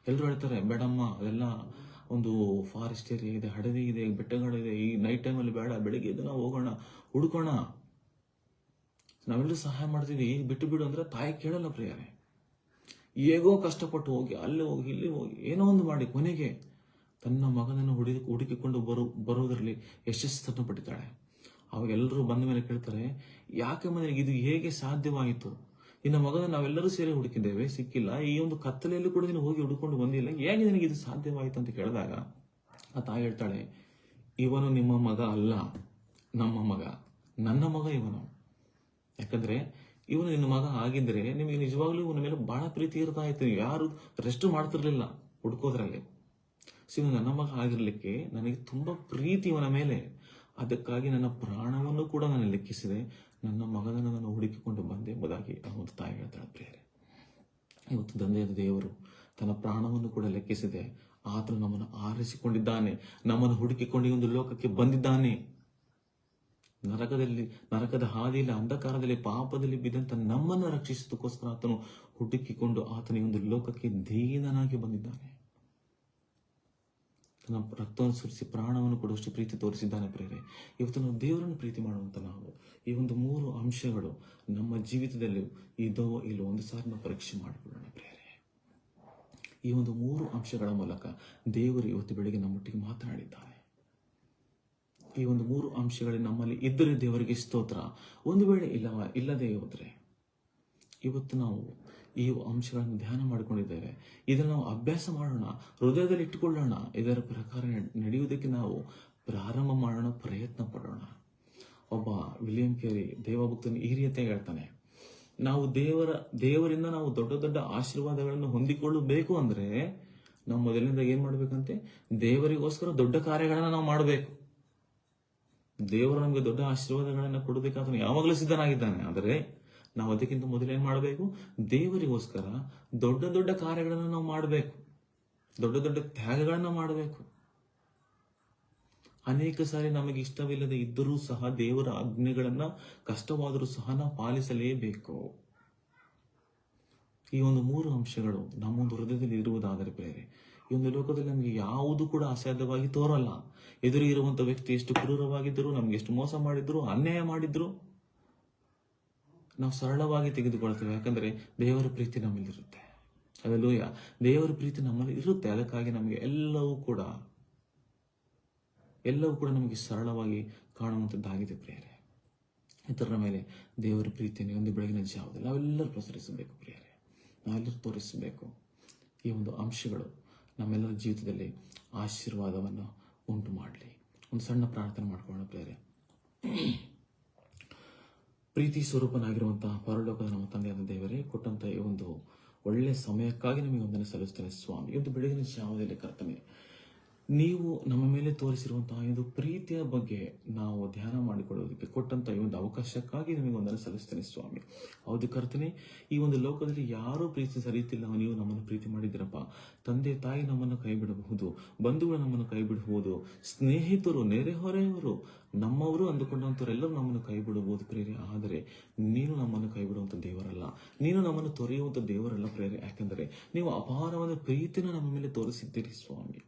Speaker 1: ಎಲ್ಲರೂ ಹೇಳ್ತಾರೆ ಬೇಡಮ್ಮ, ಅದೆಲ್ಲ ಒಂದು ಫಾರೆಸ್ಟ್ ಏರಿಯಾ ಇದೆ, ಹಡವಿ ಇದೆ, ಬೆಟ್ಟಗಳಿದೆ, ಈ ನೈಟ್ ಟೈಮಲ್ಲಿ ಬೇಡ, ಬೆಳಿಗ್ಗೆ ಎದ್ದು ನಾವು ಹೋಗೋಣ, ಹುಡುಕೋಣ, ನಾವೆಲ್ಲರೂ ಸಹಾಯ ಮಾಡ್ತೀವಿ, ಬಿಟ್ಟು ಬಿಡು ಅಂದ್ರೆ ತಾಯಿ ಕೇಳಲ್ಲ ಪ್ರಿಯರೇ. ಹೇಗೋ ಕಷ್ಟಪಟ್ಟು ಹೋಗಿ ಅಲ್ಲಿ ಹೋಗಿ ಇಲ್ಲಿ ಹೋಗಿ ಏನೋ ಒಂದು ಮಾಡಿ ಕೊನೆಗೆ ತನ್ನ ಮಗನನ್ನು ಹುಡುಕಿಕೊಂಡು ಬರೋದರಲ್ಲಿ ಯಶಸ್ಸನ್ನು ಪಡಿತಾಳೆ. ಅವಾಗ ಎಲ್ಲರೂ ಬಂದ ಮೇಲೆ ಕೇಳ್ತಾರೆ, ಯಾಕೆ ಮನೆಗೆ ಇದು ಹೇಗೆ ಸಾಧ್ಯವಾಯಿತು? ನಿನ್ನ ಮಗನ ನಾವೆಲ್ಲರೂ ಸೇರಿ ಹುಡುಕಿದ್ದೇವೆ, ಸಿಕ್ಕಿಲ್ಲ. ಈ ಒಂದು ಕತ್ತಲೆಯಲ್ಲಿ ಕೂಡ ನೀನು ಹೋಗಿ ಹುಡುಕೊಂಡು ಬಂದಿಲ್ಲ, ಹೇಗೆ ನಿನಗೆ ಇದು ಸಾಧ್ಯವಾಯಿತು ಅಂತ ಕೇಳಿದಾಗ ಆ ತಾಯಿ ಹೇಳ್ತಾಳೆ, ಇವನು ನಿಮ್ಮ ಮಗ ಅಲ್ಲ, ನಮ್ಮ ಮಗ, ನನ್ನ ಮಗ ಇವನು. ಯಾಕಂದ್ರೆ ಇವನು ನಿನ್ನ ಮಗ ಆಗಿದ್ರೆ ನಿಮಗೆ ನಿಜವಾಗ್ಲೂ ಇವನ ಮೇಲೆ ಬಹಳ ಪ್ರೀತಿ ಇರ್ತಾ ಇತ್ತು, ಯಾರು ರೆಸ್ಟ್ ಮಾಡ್ತಿರ್ಲಿಲ್ಲ ಹುಡುಕೋದ್ರಲ್ಲಿ. ಸೊ ಇವನು ನನ್ನ ಮಗ ಆಗಿರ್ಲಿಕ್ಕೆ ನನಗೆ ತುಂಬಾ ಪ್ರೀತಿ ಇವನ ಮೇಲೆ, ಅದಕ್ಕಾಗಿ ನನ್ನ ಪ್ರಾಣವನ್ನು ಕೂಡ ನಾನು ಲೆಕ್ಕಿಸಿದೆ, ನನ್ನ ಮಗನನ್ನು ನಾನು ಹುಡುಕಿಕೊಂಡು ಬಂದೆ ಎಂಬುದಾಗಿ ಒಂದು ತಾಯಿ ಹೇಳ್ತಾಳೆ ಪ್ರಿಯರೇ. ಇವತ್ತು ತಂದೆಯಾದ ದೇವರು ತನ್ನ ಪ್ರಾಣವನ್ನು ಕೂಡ ಲೆಕ್ಕಿಸಿದೆ. ಆತನು ನಮ್ಮನ್ನು ಆರಿಸಿಕೊಂಡಿದ್ದಾನೆ, ನಮ್ಮನ್ನು ಹುಡುಕಿಕೊಂಡು ಈ ಒಂದು ಲೋಕಕ್ಕೆ ಬಂದಿದ್ದಾನೆ. ನರಕದ ಹಾದಿಯಲ್ಲಿ ಅಂಧಕಾರದಲ್ಲಿ ಪಾಪದಲ್ಲಿ ಬಿದ್ದಂತ ನಮ್ಮನ್ನು ರಕ್ಷಿಸೋದಕ್ಕೋಸ್ಕರ ಆತನು ಹುಡುಕಿಕೊಂಡು ಆತನ ಒಂದು ಲೋಕಕ್ಕೆ ದೀನನಾಗಿ ಬಂದಿದ್ದಾನೆ. ತನ್ನ ರಕ್ತವನ್ನು ಸುರಿಸಿ ಪ್ರಾಣವನ್ನು ಕೊಡುವಷ್ಟು ಪ್ರೀತಿ ತೋರಿಸಿದ್ದಾನೆ ಪ್ರೇರೆ. ಇವತ್ತು ನಾವು ದೇವರನ್ನು ಪ್ರೀತಿ ಮಾಡುವಂತ ನಾವು ಈ ಒಂದು 3 ಅಂಶಗಳು ನಮ್ಮ ಜೀವಿತದಲ್ಲಿ ಇದೋ ಇಲ್ಲೋ ಒಂದು ಸಾರಿ ನಾವು ಪರೀಕ್ಷೆ ಮಾಡಿಕೊಳ್ಳೋಣ ಪ್ರೇರೆ. ಈ ಒಂದು 3 ಅಂಶಗಳ ಮೂಲಕ ದೇವರು ಇವತ್ತು ಬೆಳಿಗ್ಗೆ ನಮ್ಮೊಟ್ಟಿಗೆ ಮಾತನಾಡಿದ್ದಾನೆ. ಈ ಒಂದು 3 ಅಂಶಗಳು ನಮ್ಮಲ್ಲಿ ಇದ್ದರೆ ದೇವರಿಗೆ ಸ್ತೋತ್ರ. ಒಂದು ವೇಳೆ ಇಲ್ಲದೆ ಹೋದ್ರೆ ಇವತ್ತು ನಾವು ಈ ಅಂಶಗಳನ್ನು ಧ್ಯಾನ ಮಾಡಿಕೊಂಡಿದ್ದೇವೆ, ಇದನ್ನು ನಾವು ಅಭ್ಯಾಸ ಮಾಡೋಣ, ಹೃದಯದಲ್ಲಿ ಇಟ್ಟುಕೊಳ್ಳೋಣ, ಇದರ ಪ್ರಕಾರ ನಡೆಯುವುದಕ್ಕೆ ನಾವು ಪ್ರಾರಂಭ ಮಾಡೋಣ, ಪ್ರಯತ್ನ ಪಡೋಣ. ಒಬ್ಬ ವಿಲಿಯಂ ಕೇರಿ ದೇವಭಕ್ತನು ಈ ರೀತಿಯಾಗಿ ಹೇಳ್ತಾನೆ, ನಾವು ದೇವರಿಂದ ನಾವು ದೊಡ್ಡ ದೊಡ್ಡ ಆಶೀರ್ವಾದಗಳನ್ನು ಹೊಂದಿಕೊಳ್ಳಬೇಕು ಅಂದ್ರೆ ನಾವು ಮೊದಲಿನಿಂದ ಏನ್ ಮಾಡ್ಬೇಕಂತೆ, ದೇವರಿಗೋಸ್ಕರ ದೊಡ್ಡ ಕಾರ್ಯಗಳನ್ನ ನಾವು ಮಾಡಬೇಕು. ದೇವರು ನಮಗೆ ದೊಡ್ಡ ಆಶೀರ್ವಾದಗಳನ್ನು ಕೊಡೋದಕ್ಕೆ ಆತನು ಯಾವಾಗಲೂ ಸಿದ್ಧನಾಗಿದ್ದಾನೆ. ಆದರೆ ನಾವು ಅದಕ್ಕಿಂತ ಮೊದಲು ಏನ್ ಮಾಡಬೇಕು? ದೇವರಿಗೋಸ್ಕರ ದೊಡ್ಡ ದೊಡ್ಡ ಕಾರ್ಯಗಳನ್ನು ನಾವು ಮಾಡಬೇಕು, ದೊಡ್ಡ ದೊಡ್ಡ ತ್ಯಾಗಗಳನ್ನು ಮಾಡಬೇಕು. ಅನೇಕ ಸಾರಿ ನಮಗೆ ಇಷ್ಟವಿಲ್ಲದೆ ಇದ್ದರೂ ಸಹ ದೇವರ ಆಜ್ಞೆಗಳನ್ನ ಕಷ್ಟವಾದರೂ ಸಹ ನಾವು ಪಾಲಿಸಲೇಬೇಕು. ಈ ಒಂದು 3 ಅಂಶಗಳು ನಮ್ಮೊಂದು ಹೃದಯದಲ್ಲಿ ಇರುವುದಾದರೆ ಪ್ರೇರೆ, ಈ ಒಂದು ಲೋಕದಲ್ಲಿ ನಮಗೆ ಯಾವುದು ಕೂಡ ಅಸಾಧ್ಯವಾಗಿ ತೋರಲ್ಲ. ಎದುರಿಗಿರುವಂತ ವ್ಯಕ್ತಿ ಎಷ್ಟು ಕ್ರೂರವಾಗಿದ್ದರು, ನಮ್ಗೆ ಎಷ್ಟು ಮೋಸ ಮಾಡಿದ್ರು, ಅನ್ಯಾಯ ಮಾಡಿದ್ರು, ನಾವು ಸರಳವಾಗಿ ತೆಗೆದುಕೊಳ್ತೇವೆ. ಯಾಕಂದ್ರೆ ದೇವರ ಪ್ರೀತಿ ನಮ್ಮಲ್ಲಿರುತ್ತೆ. ಹಲ್ಲೆಲೂಯ. ದೇವರ ಪ್ರೀತಿ ನಮ್ಮಲ್ಲಿ ಇರುತ್ತೆ. ಅದಕ್ಕಾಗಿ ನಮಗೆ ಎಲ್ಲವೂ ಕೂಡ ನಮಗೆ ಸರಳವಾಗಿ ಕಾಣುವಂಥದ್ದಾಗಿದೆ ಪ್ರಿಯರೇ. ಇತರರ ಮೇಲೆ ದೇವರ ಪ್ರೀತಿಯನ್ನು ಒಂದು ಬೆಳಗಿನ ಜಾವದಲ್ಲಿ ನಾವೆಲ್ಲರೂ ಪ್ರಸರಿಸಬೇಕು ಪ್ರಿಯರೇ, ನಾವೆಲ್ಲರೂ ತೋರಿಸಬೇಕು. ಈ ಒಂದು ಅಂಶಗಳು ನಮ್ಮೆಲ್ಲರ ಜೀವಿತದಲ್ಲಿ ಆಶೀರ್ವಾದವನ್ನು ಉಂಟು ಮಾಡಲಿ. ಒಂದು ಸಣ್ಣ ಪ್ರಾರ್ಥನೆ ಮಾಡ್ಕೊಳ್ಳೋಣ ಪ್ರಿಯರೇ. ಪ್ರೀತಿ ಸ್ವರೂಪನಾಗಿರುವಂತಹ ಪರಲೋಕದ ನಮ್ಮ ತಂದೆಯಾದ ದೇವರೇ, ಕೊಟ್ಟಂತ ಈ ಒಂದು ಒಳ್ಳೆಯ ಸಮಯಕ್ಕಾಗಿ ನಿಮಗೆ ವಂದನೆ ಸಲ್ಲಿಸ್ತೇನೆ ಸ್ವಾಮಿ. ಈ ಒಂದು ಬೆಳಗಿನ ಜಾವದಲ್ಲಿ ಕರ್ತನೆ, ನೀವು ನಮ್ಮ ಮೇಲೆ ತೋರಿಸಿರುವಂತಹ ಈ ಒಂದು ಪ್ರೀತಿಯ ಬಗ್ಗೆ ನಾವು ಧ್ಯಾನ ಮಾಡಿಕೊಳ್ಳೋದಕ್ಕೆ ಕೊಟ್ಟಂತ ಈ ಒಂದು ಅವಕಾಶಕ್ಕಾಗಿ ನಿಮಗೆ ವಂದನೆ ಸಲ್ಲಿಸ್ತೇನೆ ಸ್ವಾಮಿ. ಹೌದು ಕರ್ತನೆ, ಈ ಒಂದು ಲೋಕದಲ್ಲಿ ಯಾರೂ ಪ್ರೀತಿ ಸರಿಯುತ್ತಿಲ್ಲ. ನೀವು ನಮ್ಮನ್ನು ಪ್ರೀತಿ ಮಾಡಿದ್ದೀರಪ್ಪ. ತಂದೆ ತಾಯಿ ನಮ್ಮನ್ನು ಕೈ ಬಿಡಬಹುದು, ಬಂಧುಗಳು ನಮ್ಮನ್ನು ಕೈ ಬಿಡಬಹುದು, ಸ್ನೇಹಿತರು, ನೆರೆಹೊರೆಯವರು, ನಮ್ಮವರು ಅಂದುಕೊಂಡಂಥವರೆಲ್ಲರೂ ನಮ್ಮನ್ನು ಕೈ ಬಿಡಬಹುದು ಪ್ರೇರೆ. ಆದರೆ ನೀನು ನಮ್ಮನ್ನು ಕೈ ಬಿಡುವಂಥ ದೇವರಲ್ಲ, ನೀನು ನಮ್ಮನ್ನು ತೊರೆಯುವಂಥ ದೇವರಲ್ಲ ಪ್ರೇರೆ. ಯಾಕಂದರೆ ನೀವು ಅಪಾರವಾದ ಪ್ರೀತಿನ ನಮ್ಮ ಮೇಲೆ ತೋರಿಸಿದ್ದೀರಿ ಸ್ವಾಮಿ.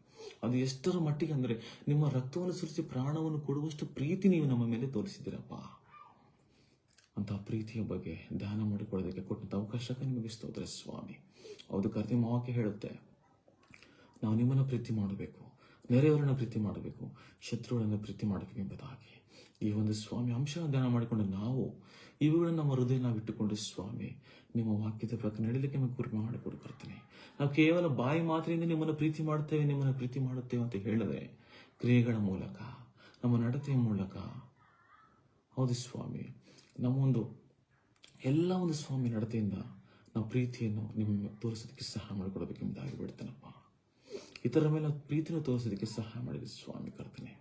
Speaker 1: ಅದು ಎಷ್ಟರ ಮಟ್ಟಿಗೆ ಅಂದರೆ ನಿಮ್ಮ ರಕ್ತವನ್ನು ಸುರಿಸಿ ಪ್ರಾಣವನ್ನು ಕೊಡುವಷ್ಟು ಪ್ರೀತಿ ನೀವು ನಮ್ಮ ಮೇಲೆ ತೋರಿಸಿದ್ದೀರಪ್ಪ. ಅಂತಹ ಪ್ರೀತಿಯ ಬಗ್ಗೆ ಧ್ಯಾನ ಮಾಡಿಕೊಳ್ಳೋದಕ್ಕೆ ಕೊಟ್ಟಂತ ಅವಕಾಶಕ್ಕೆ ನಿಮಗೆ ಸ್ತೋತ್ರ ಸ್ವಾಮಿ. ಹೌದು ಕರ್ತನೆ, ನಿಮ್ಮ ವಾಕ್ಯ ಹೇಳುತ್ತೆ, ನಾವು ನಿಮ್ಮನ್ನು ಪ್ರೀತಿ ಮಾಡಬೇಕು, ನೆರೆಯವರನ್ನ ಪ್ರೀತಿ ಮಾಡಬೇಕು, ಶತ್ರುಗಳನ್ನು ಪ್ರೀತಿ ಮಾಡಬೇಕು ಎಂಬುದಾಗಿ. ಈ ಒಂದು ಸ್ವಾಮಿ ಅಂಶ ಧ್ಯಾನ ಮಾಡಿಕೊಂಡು ನಾವು ಇವುಗಳನ್ನು ನಮ್ಮ ಹೃದಯ ನಾವು ಇಟ್ಟುಕೊಂಡು ಸ್ವಾಮಿ ನಿಮ್ಮ ವಾಕ್ಯದ ಪ್ರಕಾರ ನಡೀಲಿಕ್ಕೆ ನಮಗೆ ಕೃಪೆ ಮಾಡಿಕೊಡು ಕರ್ತನೆ. ನಾವು ಕೇವಲ ಬಾಯಿ ಮಾತ್ರದಿಂದ ನಿಮ್ಮನ್ನು ಪ್ರೀತಿ ಮಾಡುತ್ತೇವೆ ಅಂತ ಹೇಳಿದ್ರೆ ಕ್ರಿಯೆಗಳ ಮೂಲಕ, ನಮ್ಮ ನಡತೆಯ ಮೂಲಕ, ಹೌದು ಸ್ವಾಮಿ, ನಮ್ಮ ಎಲ್ಲ ಒಂದು ಸ್ವಾಮಿ ನಡತೆಯಿಂದ ನಾವು ಪ್ರೀತಿಯನ್ನು ನಿಮ್ಮ ತೋರಿಸೋದಕ್ಕೆ ಸಹಾಯ ಮಾಡಿಕೊಡಬೇಕೆಂಬುದಾಗಿ ಬಿಡ್ತೇನಪ್ಪ. ಇತರರ ಮೇಲೆ ಪ್ರೀತಿಯನ್ನು ತೋರಿಸೋದಕ್ಕೆ ಸಹಾಯ ಮಾಡಿರಿ ಸ್ವಾಮಿ ಕರ್ತನೆ.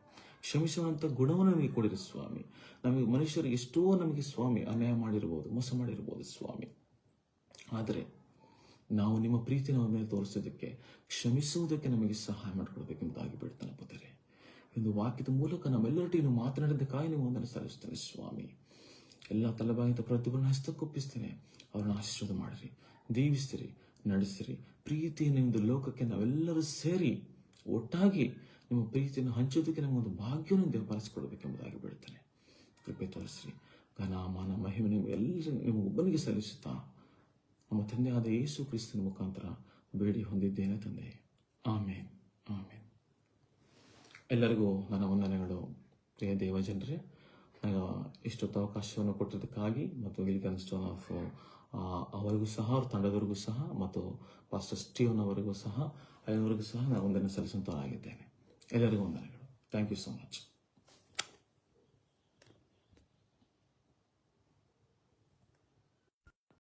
Speaker 1: ಕ್ಷಮಿಸುವಂಥ ಗುಣವನ್ನು ನಮಗೆ ಕೊಡಿರಿ ಸ್ವಾಮಿ. ನಮಗೆ ಮನುಷ್ಯರು ಎಷ್ಟೋ ನಮಗೆ ಸ್ವಾಮಿ ಅನ್ಯಾಯ ಮಾಡಿರ್ಬೋದು, ಮೋಸ ಮಾಡಿರ್ಬೋದು ಸ್ವಾಮಿ. ಆದರೆ ನಾವು ನಿಮ್ಮ ಪ್ರೀತಿ ನಮ್ಮ ಮೇಲೆ ತೋರಿಸೋದಕ್ಕೆ, ಕ್ಷಮಿಸುವುದಕ್ಕೆ ನಮಗೆ ಸಹಾಯ ಮಾಡಿಕೊಡ್ಬೇಕೆಂಬುದಾಗಿ ಬಿಡ್ತಾನಪ್ಪ ತಾರೆ. ಒಂದು ವಾಕ್ಯದ ಮೂಲಕ ನಮ್ಮೆಲ್ಲರೊಟ್ಟಿಗೆ ಮಾತನಾಡಿದ್ದಕ್ಕಾಗಿ ನೀವು ವಂದನೆ ಸಲ್ಲಿಸ್ತೇನೆ ಸ್ವಾಮಿ. ಎಲ್ಲ ತಲೆಬಾಗಿದ ಪ್ರತಿಯೊಬ್ಬರನ್ನ ಹಸ್ತಕ್ಕೊಪ್ಪಿಸ್ತೇನೆ. ಅವರನ್ನು ಆಶೀರ್ವಾದ ಮಾಡಿರಿ, ದೀವಿಸ್ತಿರಿ, ನಡೆಸಿರಿ. ಪ್ರೀತಿಯನ್ನು ಒಂದು ಲೋಕಕ್ಕೆ ನಾವೆಲ್ಲರೂ ಸೇರಿ ಒಟ್ಟಾಗಿ ನಿಮ್ಮ ಪ್ರೀತಿಯನ್ನು ಹಂಚೋದಕ್ಕೆ ನಮಗೊಂದು ಭಾಗ್ಯವನ್ನು ದೇವಪಾಲಿಸಿಕೊಡಬೇಕೆಂಬುದಾಗಿ ಬಿಡ್ತೇನೆ. ಕೃಪೆ ತೋರಿಸ್ರಿ. ಘನ ಮಾನ ಮಹಿಮೆ ನೀವು ಎಲ್ಲರೂ ನಿಮಗೊಬ್ಬನಿಗೆ ಸಲ್ಲಿಸುತ್ತಾ ನಮ್ಮ ತಂದೆಯಾದ ಯೇಸು ಕ್ರಿಸ್ತನ ಮುಖಾಂತರ ಬೇಡಿ ಹೊಂದಿದ್ದೇನೆ ತಂದೆ. ಆಮೇನ್, ಆಮೇನ್. ಎಲ್ಲರಿಗೂ ನನ್ನ ವಂದನೆಗಳು ಪ್ರಿಯ ದೇವಜನರೇ. ಇಷ್ಟೊತ್ತು ಅವಕಾಶವನ್ನು ಕೊಟ್ಟಿದ್ದಕ್ಕಾಗಿ ಮತ್ತು ವಿಲಿಕನ್ ಸ್ಟೋನ್ ಆಫ್ ಅವರಿಗೂ ಸಹ, ಅವ್ರ ತಂಡದವರಿಗೂ ಸಹ, ಮತ್ತು ಪಾಸ್ಟರ್ ಸ್ಟೀವನ್ ಅವರಿಗೂ ಸಹ, ಅವರಿಗೂ ಸಹ ನಾನು ವಂದನೆ ಸಲ್ಲಿಸುವಂತವರಾಗಿದ್ದೇನೆ. ಎಲ್ಲರಿಗೂ ವಂದನೆಗಳು. Thank you so much.